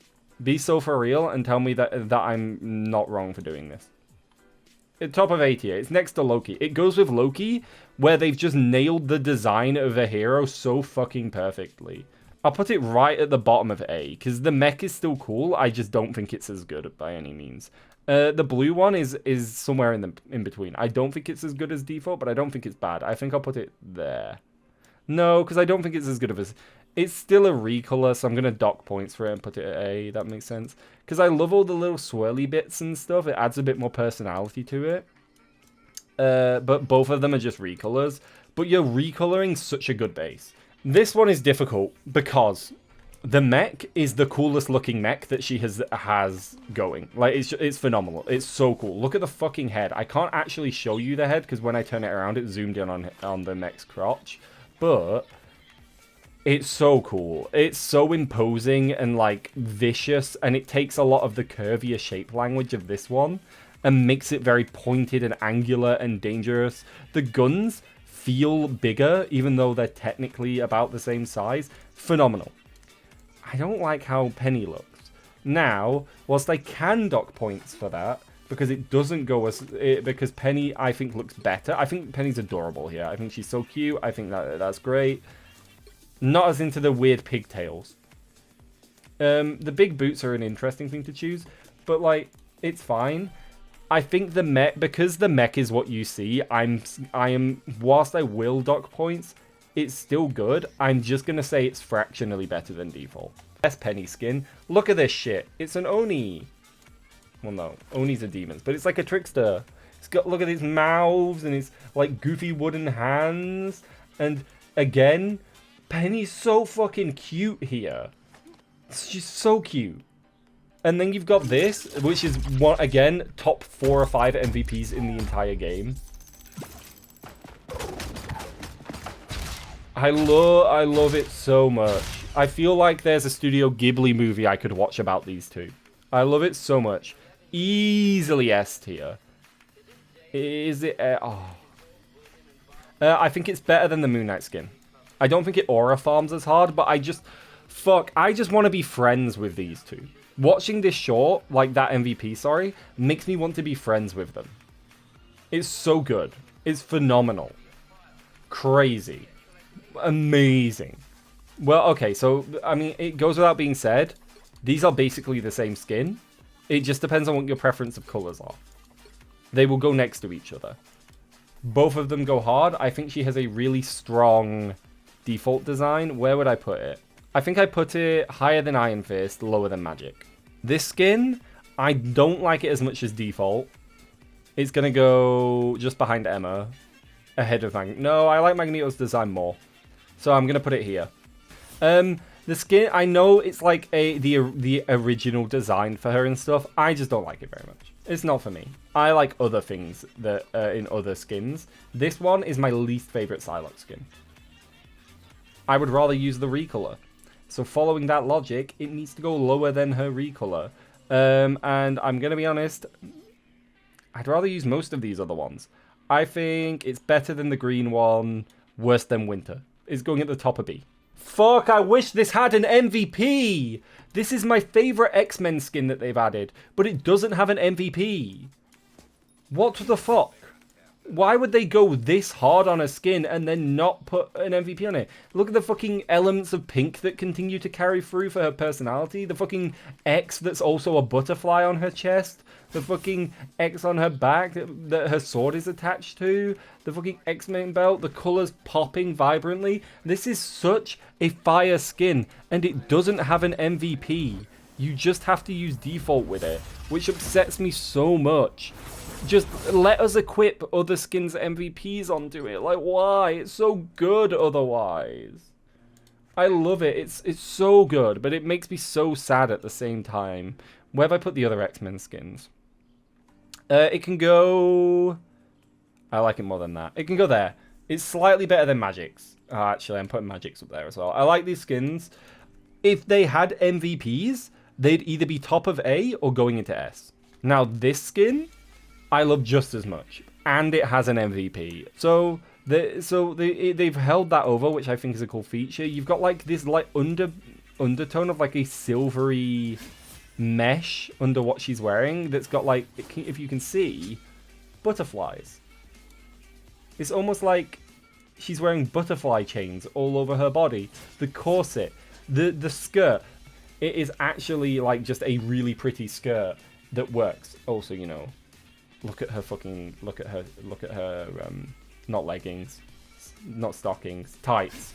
be so for real and tell me that I'm not wrong for doing this. At top of A tier, it's next to Loki. It goes with Loki, where they've just nailed the design of a hero so fucking perfectly. I'll put it right at the bottom of A, because the mech is still cool, I just don't think it's as good by any means. The blue one is somewhere in between. I don't think it's as good as default, but I don't think it's bad. I think I'll put it there. No, because I don't think it's as good of as... It's still a recolor, so I'm going to dock points for it and put it at A. That makes sense. Because I love all the little swirly bits and stuff. It adds a bit more personality to it. But both of them are just recolors. But you're recoloring such a good base. This one is difficult because the mech is the coolest looking mech that she has going. Like, it's phenomenal. It's so cool. Look at the fucking head. I can't actually show you the head because when I turn it around, it zoomed in on the mech's crotch. But... it's so cool. It's so imposing and, like, vicious, and it takes a lot of the curvier shape language of this one and makes it very pointed and angular and dangerous. The guns feel bigger, even though they're technically about the same size. Phenomenal. I don't like how Penny looks. Now, whilst I can dock points for that, because it doesn't go as... because Penny, I think, looks better. I think Penny's adorable here. I think she's so cute. I think that's great. Not as into the weird pigtails. The big boots are an interesting thing to choose, but, like, it's fine. I think the mech, because the mech is what you see, I am, whilst I will dock points, it's still good. I'm just going to say it's fractionally better than default. Best Penny skin. Look at this shit. It's an Oni. Well, no. Onis are demons, but it's like a trickster. It's got, look at his mouths and his, like, goofy wooden hands. And, again, Penny's so fucking cute here. She's so cute. And then you've got this, which is, one again, top 4 or 5 MVPs in the entire game. I love it so much. I feel like there's a Studio Ghibli movie I could watch about these two. I love it so much. Easily S tier. Is it... I think it's better than the Moon Knight skin. I don't think it aura farms as hard, but I just... Fuck, I just want to be friends with these two. Watching this short, like that MVP, sorry, makes me want to be friends with them. It's so good. It's phenomenal. Crazy. Amazing. Well, okay, so, I mean, it goes without being said, these are basically the same skin. It just depends on what your preference of colors are. They will go next to each other. Both of them go hard. I think she has a really strong default design. Where would I put it? I think I put it higher than Iron Fist, lower than Magic. This skin, I don't like it as much as default. It's going to go just behind Emma, ahead of Magneto. No, I like Magneto's design more. So I'm going to put it here. The skin, I know it's like the original design for her and stuff. I just don't like it very much. It's not for me. I like other things that in other skins. This one is my least favorite Psylocke skin. I would rather use the recolor. So following that logic, it needs to go lower than her recolor. And I'm going to be honest, I'd rather use most of these other ones. I think it's better than the green one, worse than Winter. It's going at the top of B. Fuck, I wish this had an MVP! This is my favorite X-Men skin that they've added, but it doesn't have an MVP. What the fuck? Why would they go this hard on a skin and then not put an MVP on it? Look at the fucking elements of pink that continue to carry through for her personality. The fucking X that's also a butterfly on her chest. The fucking X on her back that her sword is attached to. The fucking X-Men belt. The colours popping vibrantly. This is such a fire skin and it doesn't have an MVP. You just have to use default with it, which upsets me so much. Just let us equip other skins MVPs onto it. Like, why? It's so good otherwise. I love it. It's so good, but it makes me so sad at the same time. Where have I put the other X-Men skins? It can go... I like it more than that. It can go there. It's slightly better than Magic's. Actually, I'm putting Magic's up there as well. I like these skins. If they had MVPs, they'd either be top of A or going into S. Now, this skin... I love just as much, and it has an MVP. So they've held that over, which I think is a cool feature. You've got like this like undertone of like a silvery mesh under what she's wearing. That's got like, if you can see, butterflies. It's almost like she's wearing butterfly chains all over her body. The corset, the skirt, it is actually like just a really pretty skirt that works. Also, you know. Look at her, not leggings, not stockings, tights.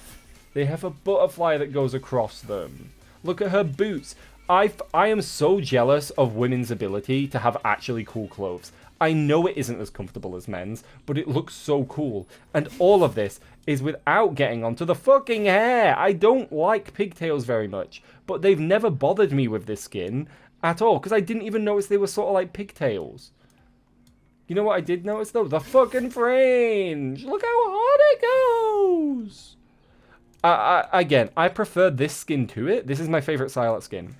They have a butterfly that goes across them. Look at her boots. I am so jealous of women's ability to have actually cool clothes. I know it isn't as comfortable as men's, but it looks so cool. And all of this is without getting onto the fucking hair. I don't like pigtails very much, but they've never bothered me with this skin at all, because I didn't even notice they were sort of like pigtails. You know what I did notice, though? The fucking fringe! Look how hard it goes! Again, I prefer this skin to it. This is my favorite Psylocke skin.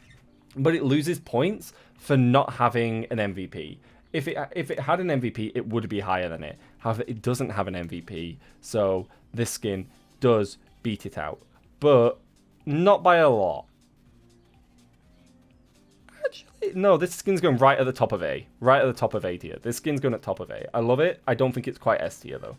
But it loses points for not having an MVP. If it had an MVP, it would be higher than it. However, it doesn't have an MVP, so this skin does beat it out. But not by a lot. Actually, No, this skin's going right at the top of A. Right at the top of A tier. This skin's going at top of A. I love it. I don't think it's quite S tier, though.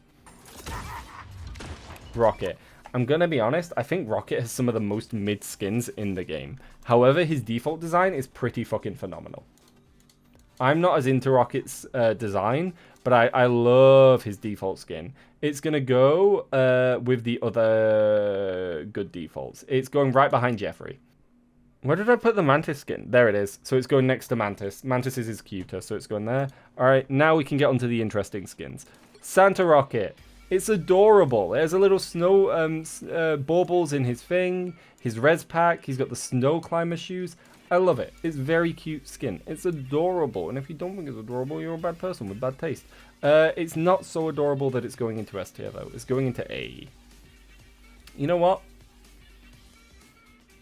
Rocket. I'm going to be honest. I think Rocket has some of the most mid skins in the game. However, his default design is pretty fucking phenomenal. I'm not as into Rocket's design, but I love his default skin. It's going to go with the other good defaults. It's going right behind Jeffrey. Where did I put the Mantis skin? There it is. So it's going next to Mantis. Mantis is cuter, so it's going there. All right, now we can get onto the interesting skins. Santa Rocket. It's adorable. There's a little snow baubles in his thing. His res pack. He's got the snow climber shoes. I love it. It's very cute skin. It's adorable. And if you don't think it's adorable, you're a bad person with bad taste. It's not so adorable that it's going into S tier, though. It's going into A. You know what?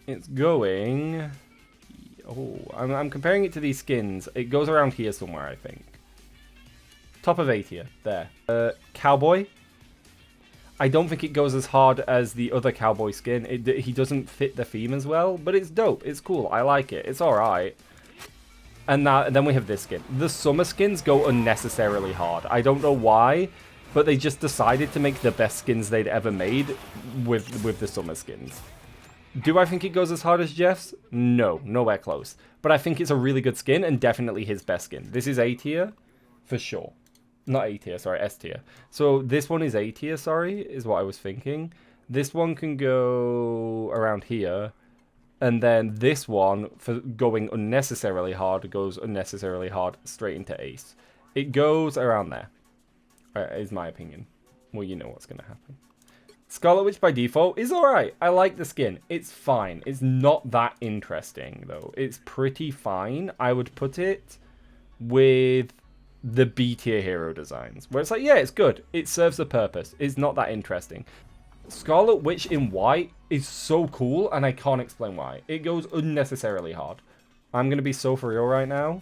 It's going... Oh, I'm comparing it to these skins. It goes around here somewhere, I think. Top of A tier. There. Cowboy. I don't think it goes as hard as the other cowboy skin. He doesn't fit the theme as well, but it's dope. It's cool. I like it. It's alright. And then we have this skin. The summer skins go unnecessarily hard. I don't know why, but they just decided to make the best skins they'd ever made with the summer skins. Do I think it goes as hard as Jeff's? No, nowhere close. But I think it's a really good skin and definitely his best skin. This is A tier, for sure. Not A tier, sorry, S tier. So this one is A tier, sorry, is what I was thinking. This one can go around here. And then this one, for going unnecessarily hard, goes unnecessarily hard straight into Ace. It goes around there, is my opinion. Well, you know what's going to happen. Scarlet Witch by default is alright. I like the skin. It's fine. It's not that interesting, though. It's pretty fine. I would put it with the B tier hero designs, where it's like, yeah, it's good. It serves a purpose. It's not that interesting. Scarlet Witch in white is so cool, and I can't explain why. It goes unnecessarily hard. I'm going to be so for real right now.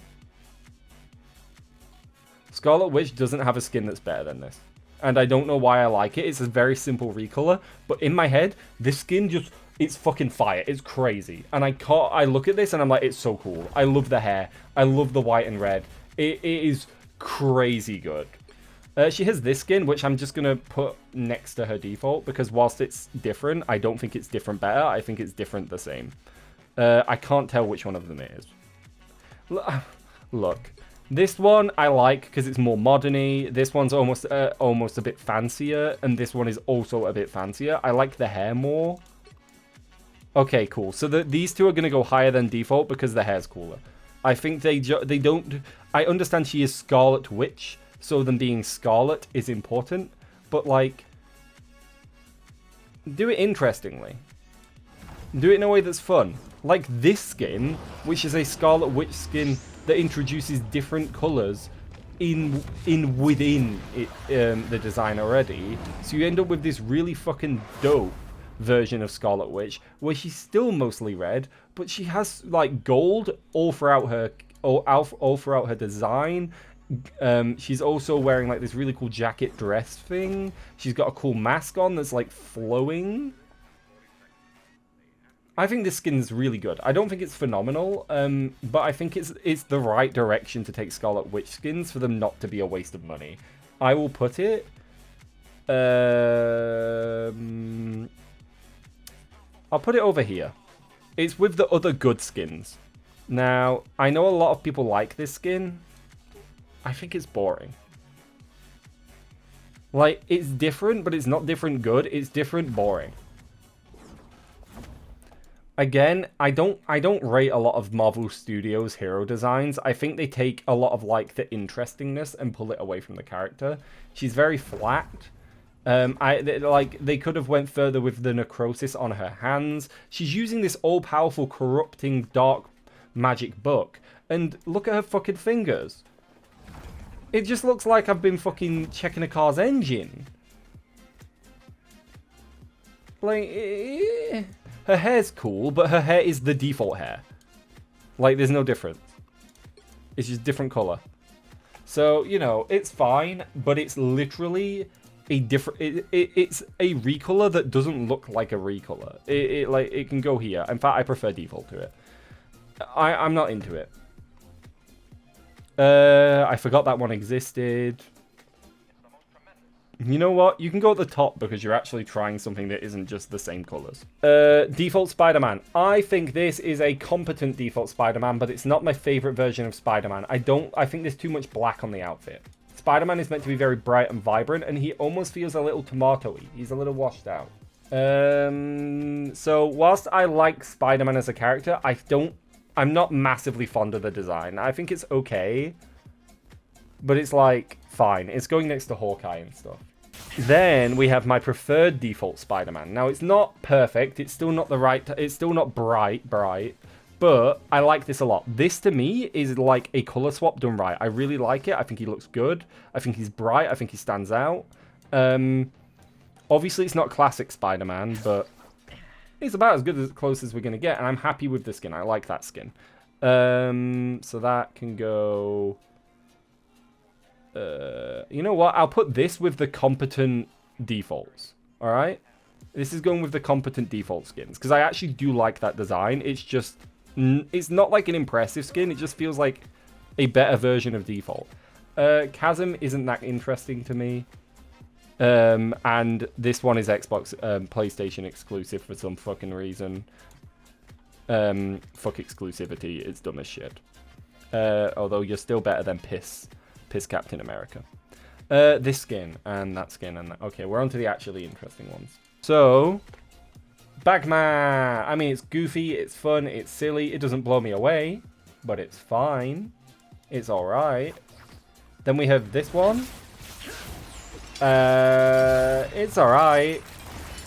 Scarlet Witch doesn't have a skin that's better than this. And I don't know why I like it. It's a very simple recolor. But in my head, this skin just... It's fucking fire. It's crazy. And I look at this and I'm like, it's so cool. I love the hair. I love the white and red. It is crazy good. She has this skin, which I'm just going to put next to her default. Because whilst it's different, I don't think it's different better. I think it's different the same. I can't tell which one of them it is. Look. This one I like because it's more modern-y. This one's almost a bit fancier, and this one is also a bit fancier. I like the hair more. Okay, cool. So these two are going to go higher than default because the hair's cooler. I think they don't... I understand she is Scarlet Witch, so them being Scarlet is important, but, like, do it interestingly. Do it in a way that's fun. Like this skin, which is a Scarlet Witch skin that introduces different colors within it, the design already. So you end up with this really fucking dope version of Scarlet Witch, where she's still mostly red, but she has like gold all throughout her design. She's also wearing like this really cool jacket dress thing. She's got a cool mask on that's like flowing. I think this skin is really good. I don't think it's phenomenal, but I think it's the right direction to take Scarlet Witch skins for them not to be a waste of money. I will put it... I'll put it over here. It's with the other good skins. Now, I know a lot of people like this skin. I think it's boring. Like, it's different, but it's not different good. It's different boring. Again, I don't rate a lot of Marvel Studios hero designs. I think they take a lot of like the interestingness and pull it away from the character. She's very flat. They could have went further with the necrosis on her hands. She's using this all-powerful, corrupting, dark magic book, and look at her fucking fingers. It just looks like I've been fucking checking a car's engine. Like. Her hair's cool, but her hair is the default hair. Like, there's no difference. It's just different color. So, you know, it's fine, but it's literally a different... It's a recolor that doesn't look like a recolor. It can go here. In fact, I prefer default to it. I'm not into it. I forgot that one existed. You know what? You can go at the top because you're actually trying something that isn't just the same colors. Default Spider-Man. I think this is a competent default Spider-Man, but it's not my favorite version of Spider-Man. I think there's too much black on the outfit. Spider-Man is meant to be very bright and vibrant, and he almost feels a little tomatoey. He's a little washed out. So whilst I like Spider-Man as a character, I'm not massively fond of the design. I think it's okay, but it's like fine. It's going next to Hawkeye and stuff. Then we have my preferred default Spider-Man. Now it's not perfect. It's still not it's still not bright, but I like this a lot. This to me is like a color swap done right. I really like it. I think he looks good. I think he's bright. I think he stands out. Obviously it's not classic Spider-Man, but it's about as good as close as we're going to get, and I'm happy with the skin. I like that skin. So that can go... you know what? I'll put this with the competent defaults. Alright? This is going with the competent default skins, because I actually do like that design. It's just... it's not like an impressive skin. It just feels like a better version of default. Chasm isn't that interesting to me. And this one is Xbox, PlayStation exclusive for some fucking reason. Fuck exclusivity, it's dumb as shit. Although you're still better than Piss Captain America. This skin, and that skin, and that. Okay, we're on to the actually interesting ones. So, Bagman! I mean, it's goofy, it's fun, it's silly, it doesn't blow me away, but it's fine. It's alright. Then we have this one. It's alright.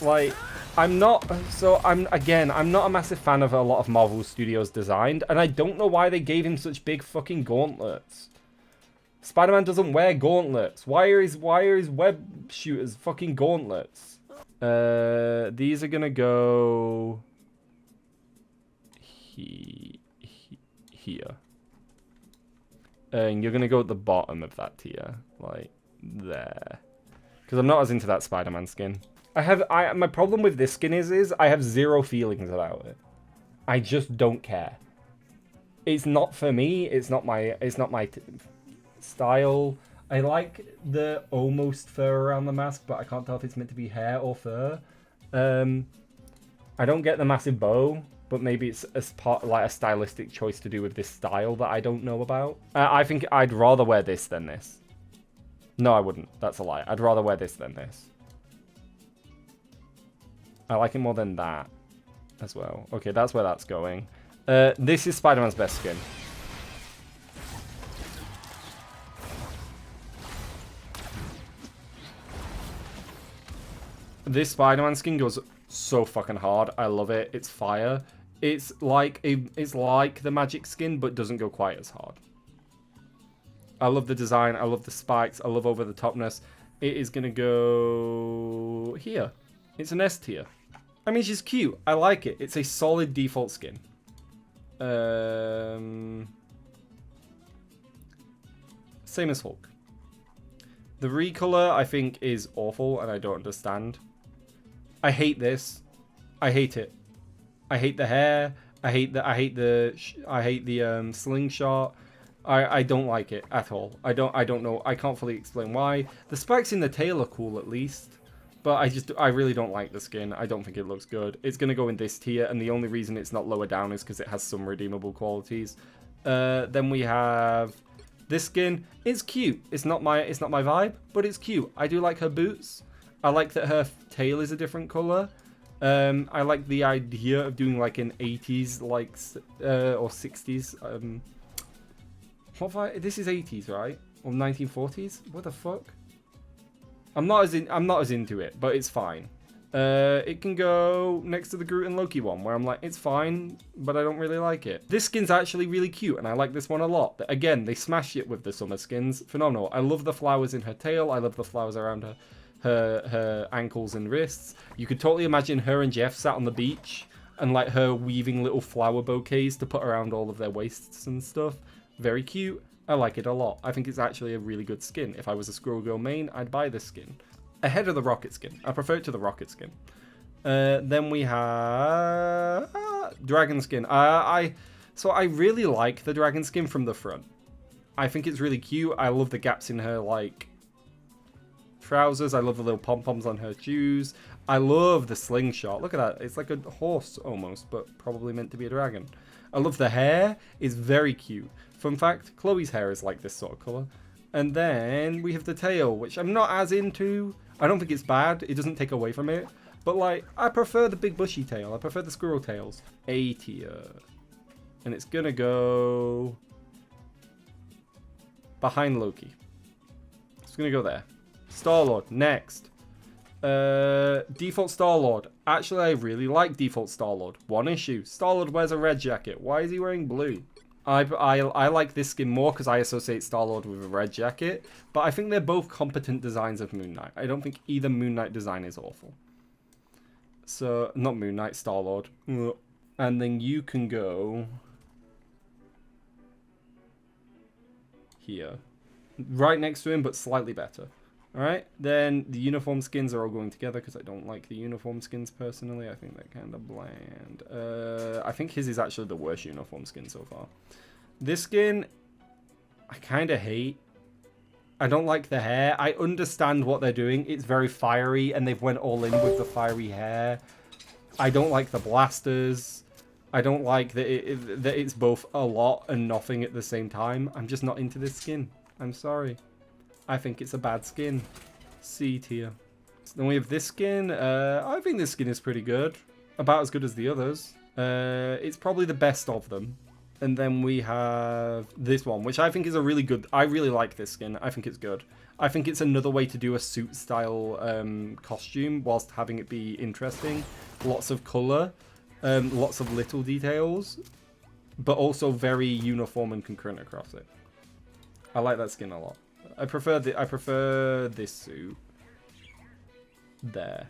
Like, I'm not a massive fan of a lot of Marvel Studios designed, and I don't know why they gave him such big fucking gauntlets. Spider-Man doesn't wear gauntlets. Why are his web shooters fucking gauntlets? These are gonna go here. And you're gonna go at the bottom of that tier, like there. Because I'm not as into that Spider-Man skin. My problem with this skin is I have zero feelings about it. I just don't care. It's not for me. It's not my style. I like the almost fur around the mask, but I can't tell if it's meant to be hair or fur. I don't get the massive bow, but maybe it's as part like a stylistic choice to do with this style that I don't know about. I think I'd rather wear this than this. No, I wouldn't. That's a lie. I'd rather wear this than this. I like it more than that as well. Okay, that's where that's going. This is Spider-Man's best skin. This Spider-Man skin goes so fucking hard. I love it. It's fire. It's like the magic skin, but doesn't go quite as hard. I love the design. I love the spikes. I love over the topness. It is gonna go here. It's an S tier. I mean, she's cute. I like it. It's a solid default skin. Same as Hulk. The recolor, I think, is awful, and I don't understand. I hate this. I hate it. I hate the hair. I hate the slingshot. I don't like it at all. I don't know. I can't fully explain why. The spikes in the tail are cool at least, but I really don't like the skin. I don't think it looks good. It's gonna go in this tier, and the only reason it's not lower down is because it has some redeemable qualities. Then we have this skin. It's cute. It's not my vibe, but it's cute. I do like her boots. I like that her tail is a different color. I like the idea of doing like an 80s like or 60s. This is 80s, right? Or 1940s? What the fuck? I'm not as into it, but it's fine. It can go next to the Groot and Loki one, where I'm like, it's fine, but I don't really like it. This skin's actually really cute, and I like this one a lot. Again, they smashed it with the summer skins. Phenomenal. I love the flowers in her tail. I love the flowers around her ankles and wrists. You could totally imagine her and Jeff sat on the beach, and like her weaving little flower bouquets to put around all of their waists and stuff. Very cute. I like it a lot. I think it's actually a really good skin. If I was a Squirrel Girl main, I'd buy this skin. Ahead of the Rocket skin. I prefer it to the Rocket skin. Then we have Dragon skin. So I really like the Dragon skin from the front. I think it's really cute. I love the gaps in her, like, trousers. I love the little pom-poms on her shoes. I love the slingshot. Look at that. It's like a horse almost, but probably meant to be a dragon. I love the hair. It's very cute. Fun fact, Chloe's hair is like this sort of color. And then we have the tail, which I'm not as into. I don't think it's bad. It doesn't take away from it. But, like, I prefer the big bushy tail. I prefer the squirrel tails. A tier. And it's gonna go behind Loki. It's gonna go there. Star-Lord, next. Default Star-Lord. Actually, I really like Default Star-Lord. One issue. Star-Lord wears a red jacket. Why is he wearing blue? I like this skin more because I associate Star-Lord with a red jacket. But I think they're both competent designs of Moon Knight. I don't think either Moon Knight design is awful. So, not Moon Knight, Star-Lord. And then you can go here. Right next to him, but slightly better. Alright, then the uniform skins are all going together because I don't like the uniform skins personally. I think they're kind of bland. I think his is actually the worst uniform skin so far. This skin, I kind of hate. I don't like the hair. I understand what they're doing. It's very fiery and they've went all in with the fiery hair. I don't like the blasters. I don't like that it's both a lot and nothing at the same time. I'm just not into this skin. I'm sorry. I think it's a bad skin. C tier. So then we have this skin. I think this skin is pretty good. About as good as the others. It's probably the best of them. And then we have this one, which I think is a really good... I really like this skin. I think it's good. I think it's another way to do a suit style costume whilst having it be interesting. Lots of colour. Lots of little details. But also very uniform and concurrent across it. I like that skin a lot. I prefer this suit. There.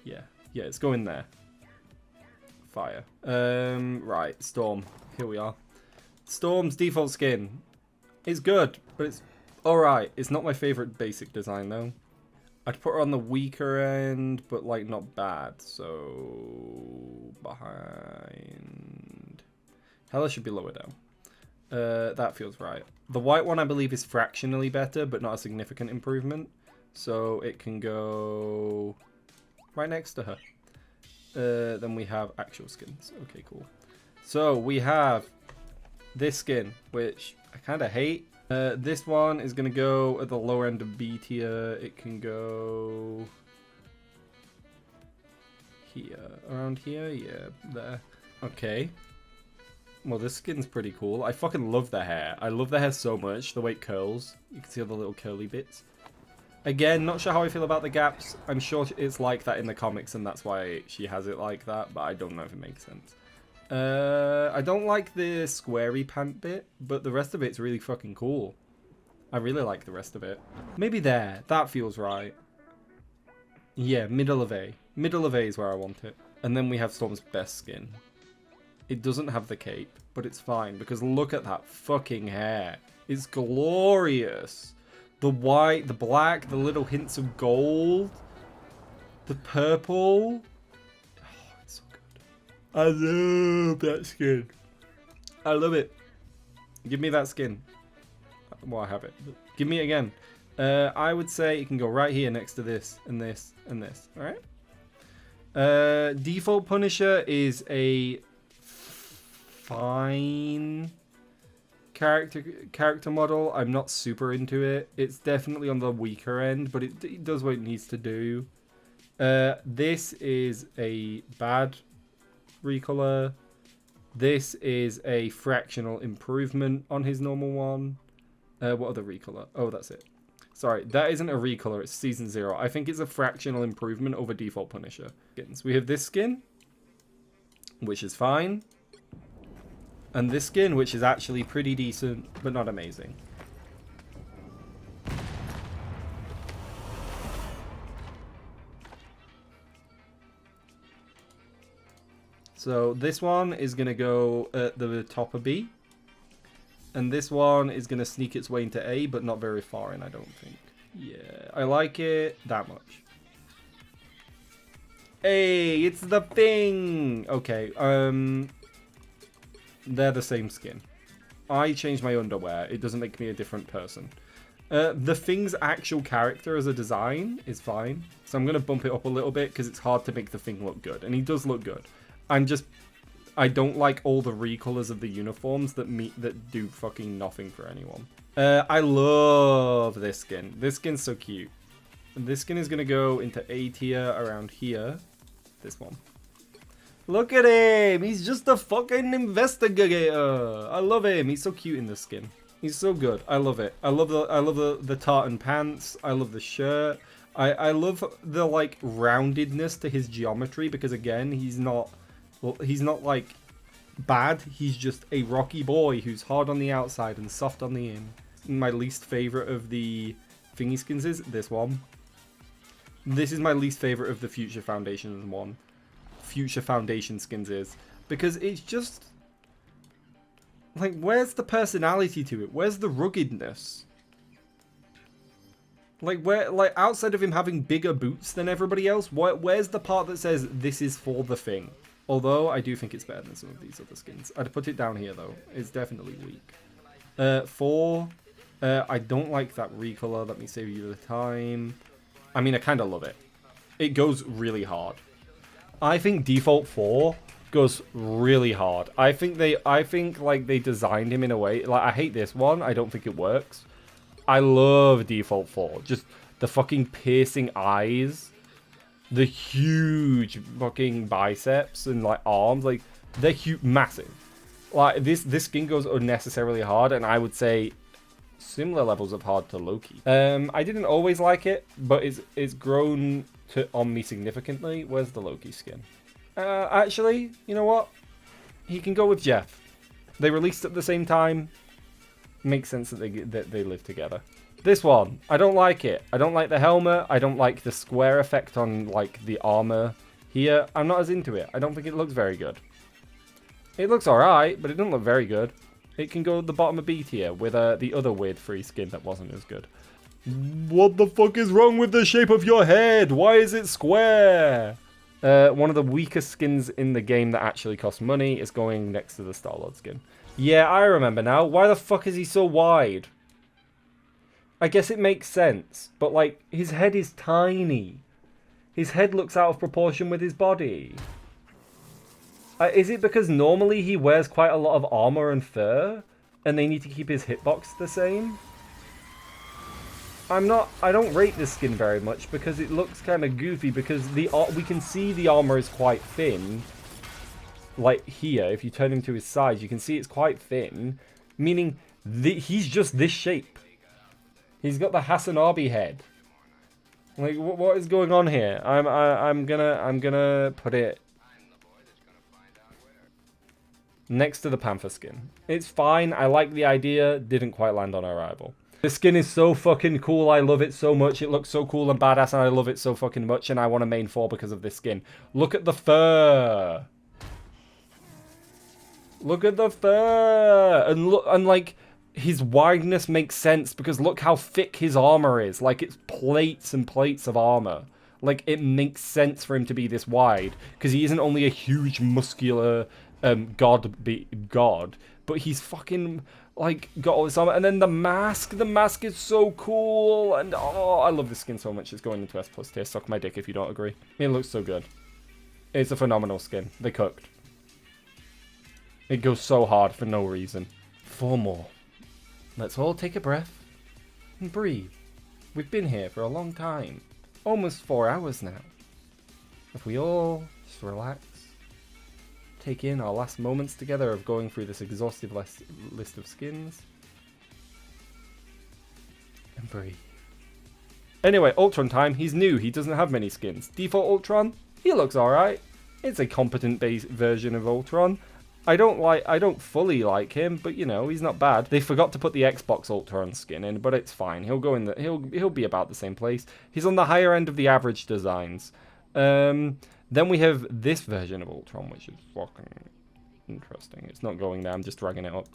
Yeah. Yeah, it's going there. Fire. Right, Storm. Here we are. Storm's default skin is good, but it's alright. It's not my favorite basic design, though. I'd put her on the weaker end, but, like, not bad. So, behind... Hella should be lower down. That feels right. The white one, I believe, is fractionally better, but not a significant improvement. So it can go right next to her. Then we have actual skins. Okay, cool. So we have this skin, which I kind of hate. This one is going to go at the lower end of B tier. It can go here. Around here? Yeah, there. Okay. Well, this skin's pretty cool. I fucking love the hair. I love the hair so much. The way it curls. You can see all the little curly bits. Again, not sure how I feel about the gaps. I'm sure it's like that in the comics and that's why she has it like that. But I don't know if it makes sense. I don't like the squarey pant bit. But the rest of it's really fucking cool. I really like the rest of it. Maybe there. That feels right. Yeah, middle of A. Middle of A is where I want it. And then we have Storm's best skin. It doesn't have the cape, but it's fine because look at that fucking hair. It's glorious. The white, the black, the little hints of gold, the purple. Oh, it's so good. I love that skin. I love it. Give me that skin. Well, I have it. Give me it again. I would say it can go right here next to this and this and this. All right. Default Punisher is a fine character model. I'm not super into it. It's definitely on the weaker end, but it does what it needs to do. This is a bad recolor. This is a fractional improvement on his normal one. What other recolor? Oh, that's it. Sorry, that isn't a recolor. It's Season 0. I think it's a fractional improvement over Default Punisher. We have this skin, which is fine. And this skin, which is actually pretty decent, but not amazing. So this one is going to go at the top of B. And this one is going to sneak its way into A, but not very far in, I don't think. Yeah, I like it that much. Hey, it's the thing! Okay, they're the same skin. I change my underwear. It doesn't make me a different person. The Thing's actual character as a design is fine. So I'm going to bump it up a little bit because it's hard to make the Thing look good. And he does look good. I don't like all the recolors of the uniforms that do fucking nothing for anyone. I love this skin. This skin's so cute. This skin is going to go into A tier around here. This one. Look at him! He's just a fucking investigator! I love him. He's so cute in this skin. He's so good. I love it. I love the tartan pants. I love the shirt. I love the like roundedness to his geometry because again, he's not like bad. He's just a rocky boy who's hard on the outside and soft on the in. My least favorite of the thingy skins is this one. This is my least favorite of the Future Foundation one. Future Foundation skins is because it's just like, where's the personality to it? Where's the ruggedness? Like, outside of him having bigger boots than everybody else, where's the part that says this is for the Thing? Although I do think it's better than some of these other skins. I'd put it down here though. It's definitely weak. 4. I don't like that recolor. Let me save you the time. I mean, I kind of love it. It goes really hard. I think default 4 goes really hard. I think like they designed him in a way. Like, I hate this one. I don't think it works. I love default 4. Just the fucking piercing eyes, the huge fucking biceps and like arms. Like, they're huge, massive. Like this skin goes unnecessarily hard, and I would say similar levels of hard to Loki. I didn't always like it, but it's grown on me significantly. Where's the Loki skin? Actually, you know what? He can go with Jeff. They released at the same time. Makes sense that they live together. This one, I don't like it. I don't like the helmet. I don't like the square effect on like the armor here. I'm not as into it. I don't think it looks very good. It looks alright, but it doesn't look very good. It can go at the bottom of B tier with the other weird free skin that wasn't as good. What the fuck is wrong with the shape of your head? Why is it square? One of the weakest skins in the game that actually costs money is going next to the Star-Lord skin. Yeah, I remember now. Why the fuck is he so wide? I guess it makes sense, but like, his head is tiny. His head looks out of proportion with his body. Is it because normally he wears quite a lot of armor and fur, and they need to keep his hitbox the same? I don't rate this skin very much because it looks kind of goofy because we can see the armor is quite thin. Like here, if you turn him to his side, you can see it's quite thin, meaning he's just this shape. He's got the Hasanabi head. Like, what is going on here? I'm gonna put it next to the Panther skin. It's fine. I like the idea. Didn't quite land on arrival. This skin is so fucking cool. I love it so much. It looks so cool and badass, and I love it so fucking much. And I want a main 4 because of this skin. Look at the fur. Look at the fur. And look, and like, his wideness makes sense because look how thick his armor is. Like, it's plates and plates of armor. Like, it makes sense for him to be this wide because he isn't only a huge muscular god, but he's fucking like got all this armor. And then the mask is so cool, and oh, I love this skin so much. It's going into S+ tier. Suck my dick if you don't agree. It looks so good. It's a phenomenal skin. They cooked. It goes so hard for no reason. 4 more. Let's all take a breath and breathe. We've been here for a long time. Almost 4 hours now. If we all just relax, take in our last moments together of going through this exhaustive list of skins, and breathe. Anyway, Ultron time. He's new. He doesn't have many skins. Default Ultron, he looks alright. It's a competent base version of Ultron. I don't fully like him, but you know, he's not bad. They forgot to put the Xbox Ultron skin in, but it's fine. He'll go in he'll be about the same place. He's on the higher end of the average designs. Then we have this version of Ultron, which is fucking interesting. It's not going there, I'm just dragging it up.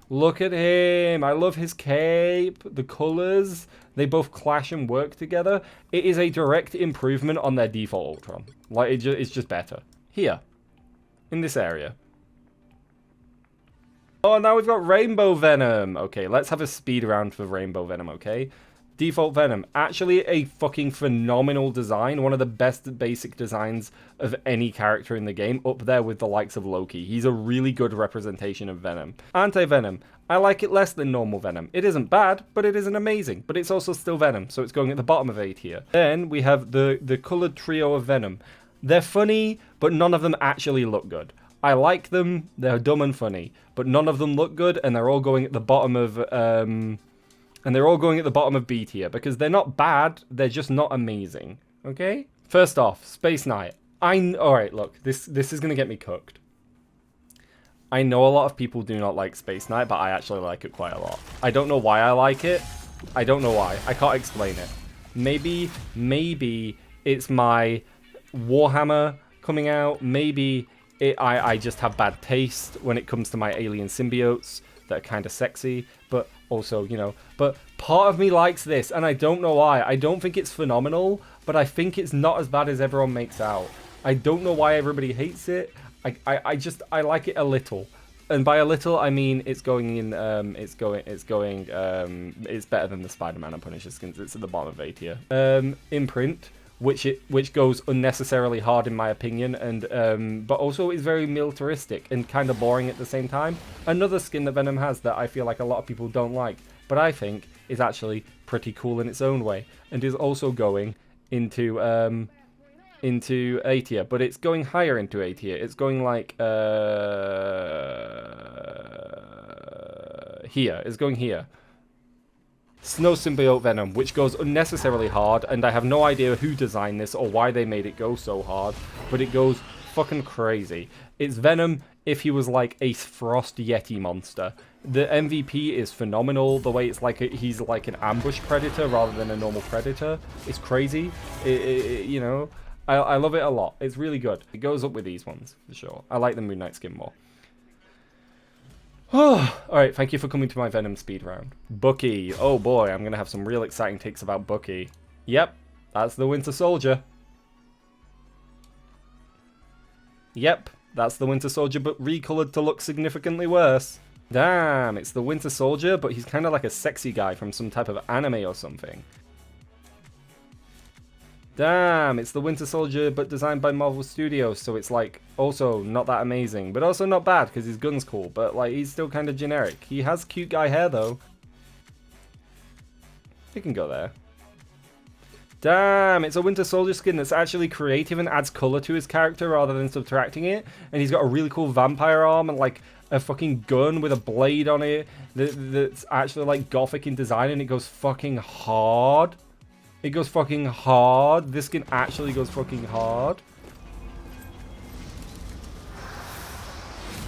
Look at him. I love his cape, the colors. They both clash and work together. It is a direct improvement on their default Ultron. Like, it's just better. Here, in this area. Oh, now we've got Rainbow Venom. Okay, let's have a speed round for Rainbow Venom, okay? Default Venom. Actually a fucking phenomenal design. One of the best basic designs of any character in the game. Up there with the likes of Loki. He's a really good representation of Venom. Anti-Venom. I like it less than normal Venom. It isn't bad, but it isn't amazing. But it's also still Venom, so it's going at the bottom of A tier. Then we have the colored trio of Venom. They're funny, but none of them actually look good. I like them. They're dumb and funny, but none of them look good, and they're all going at the bottom of B tier because they're not bad. They're just not amazing. Okay. First off, Space Knight. All right. Look, this is gonna get me cooked. I know a lot of people do not like Space Knight, but I actually like it quite a lot. I don't know why I like it. I don't know why. I can't explain it. Maybe it's my Warhammer coming out. Maybe I just have bad taste when it comes to my alien symbiotes that are kind of sexy, but also, you know, but part of me likes this, and I don't know why. I don't think it's phenomenal, but I think it's not as bad as everyone makes out. I don't know why everybody hates it. I like it a little, and by a little I mean it's going in. It's better than the Spider-Man and Punisher skins. It's at the bottom of A tier. Imprint, which goes unnecessarily hard in my opinion, and but also is very militaristic and kind of boring at the same time. Another skin that Venom has that I feel like a lot of people don't like, but I think is actually pretty cool in its own way, and is also going into A tier, but it's going higher into A tier. It's going like here. It's going here. Snow Symbiote Venom, which goes unnecessarily hard, and I have no idea who designed this or why they made it go so hard, but it goes fucking crazy. It's Venom if he was like a Frost Yeti monster. The MVP is phenomenal. The way it's like he's like an ambush predator rather than a normal predator. It's crazy. You know, I love it a lot. It's really good. It goes up with these ones for sure. I like the Moon Knight skin more. Alright, thank you for coming to my Venom speed round. Bucky. Oh boy, I'm going to have some real exciting takes about Bucky. Yep, that's the Winter Soldier. Yep, that's the Winter Soldier, but recolored to look significantly worse. Damn, it's the Winter Soldier, but he's kind of like a sexy guy from some type of anime or something. Damn, it's the Winter Soldier, but designed by Marvel Studios, so it's like also not that amazing, but also not bad because his gun's cool, but like he's still kind of generic. He has cute guy hair though. He can go there. Damn, it's a Winter Soldier skin that's actually creative and adds color to his character rather than subtracting it, and he's got a really cool vampire arm and like a fucking gun with a blade on it that's actually like gothic in design, and it goes fucking hard. It goes fucking hard. This skin actually goes fucking hard.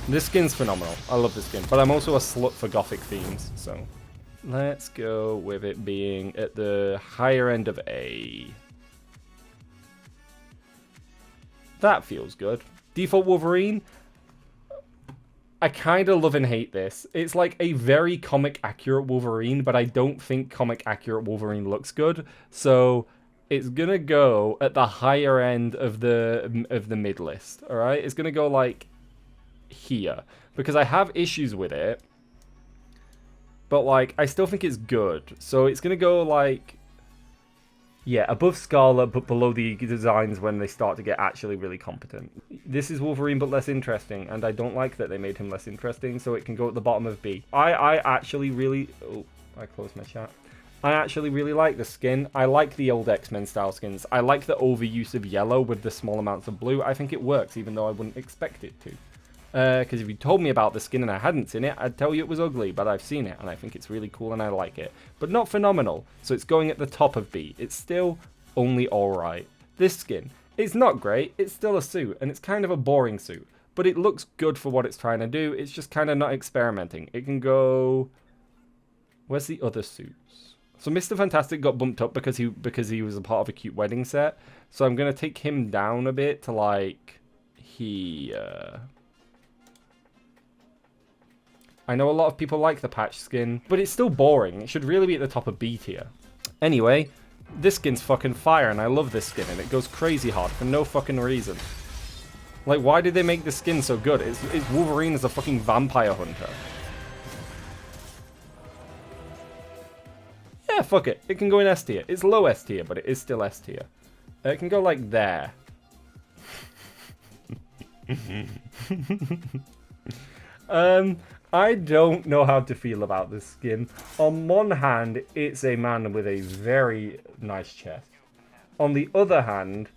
This skin's phenomenal. I love this skin. But I'm also a slut for gothic themes, so let's go with it being at the higher end of A. That feels good. Default Wolverine. I kind of love and hate this. It's like a very comic accurate Wolverine, but I don't think comic accurate Wolverine looks good. So it's gonna go at the higher end of the mid list. All right, it's gonna go like here because I have issues with it, but like I still think it's good. So it's gonna go like, yeah, above Scarlet, but below the designs when they start to get actually really competent. This is Wolverine, but less interesting, and I don't like that they made him less interesting, so it can go at the bottom of B. I actually really... Oh, I closed my chat. I actually really like the skin. I like the old X-Men style skins. I like the overuse of yellow with the small amounts of blue. I think it works, even though I wouldn't expect it to. Because if you told me about the skin and I hadn't seen it, I'd tell you it was ugly, but I've seen it, and I think it's really cool and I like it. But not phenomenal, so it's going at the top of B. It's still only alright. This skin, it's not great, it's still a suit, and it's kind of a boring suit. But it looks good for what it's trying to do, it's just kind of not experimenting. It can go... Where's the other suits? So Mr. Fantastic got bumped up because he was a part of a cute wedding set. So I'm going to take him down a bit to like... here... I know a lot of people like the patch skin, but it's still boring. It should really be at the top of B tier. Anyway, this skin's fucking fire, and I love this skin, and it goes crazy hard for no fucking reason. Like, why did they make this skin so good? It's Wolverine as a fucking vampire hunter. Yeah, fuck it. It can go in S tier. It's low S tier, but it is still S tier. It can go like there. I don't know how to feel about this skin. On one hand, it's a man with a very nice chest. On the other hand,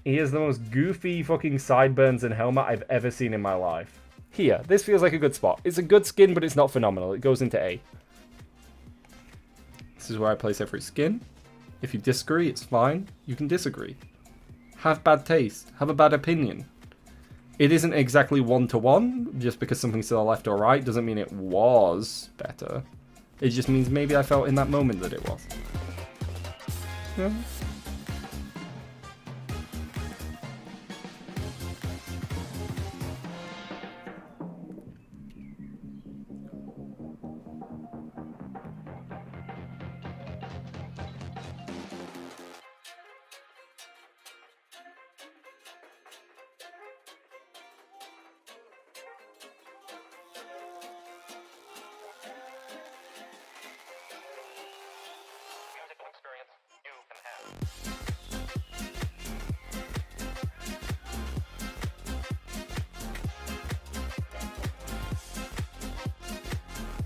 he has the most goofy fucking sideburns and helmet I've ever seen in my life. Here, this feels like a good spot. It's a good skin, but it's not phenomenal. It goes into A. This is where I place every skin. If you disagree, it's fine. You can disagree. Have bad taste. Have a bad opinion. It isn't exactly one-to-one. Just because something's to the left or right doesn't mean it was better. It just means maybe I felt in that moment that it was. Yeah.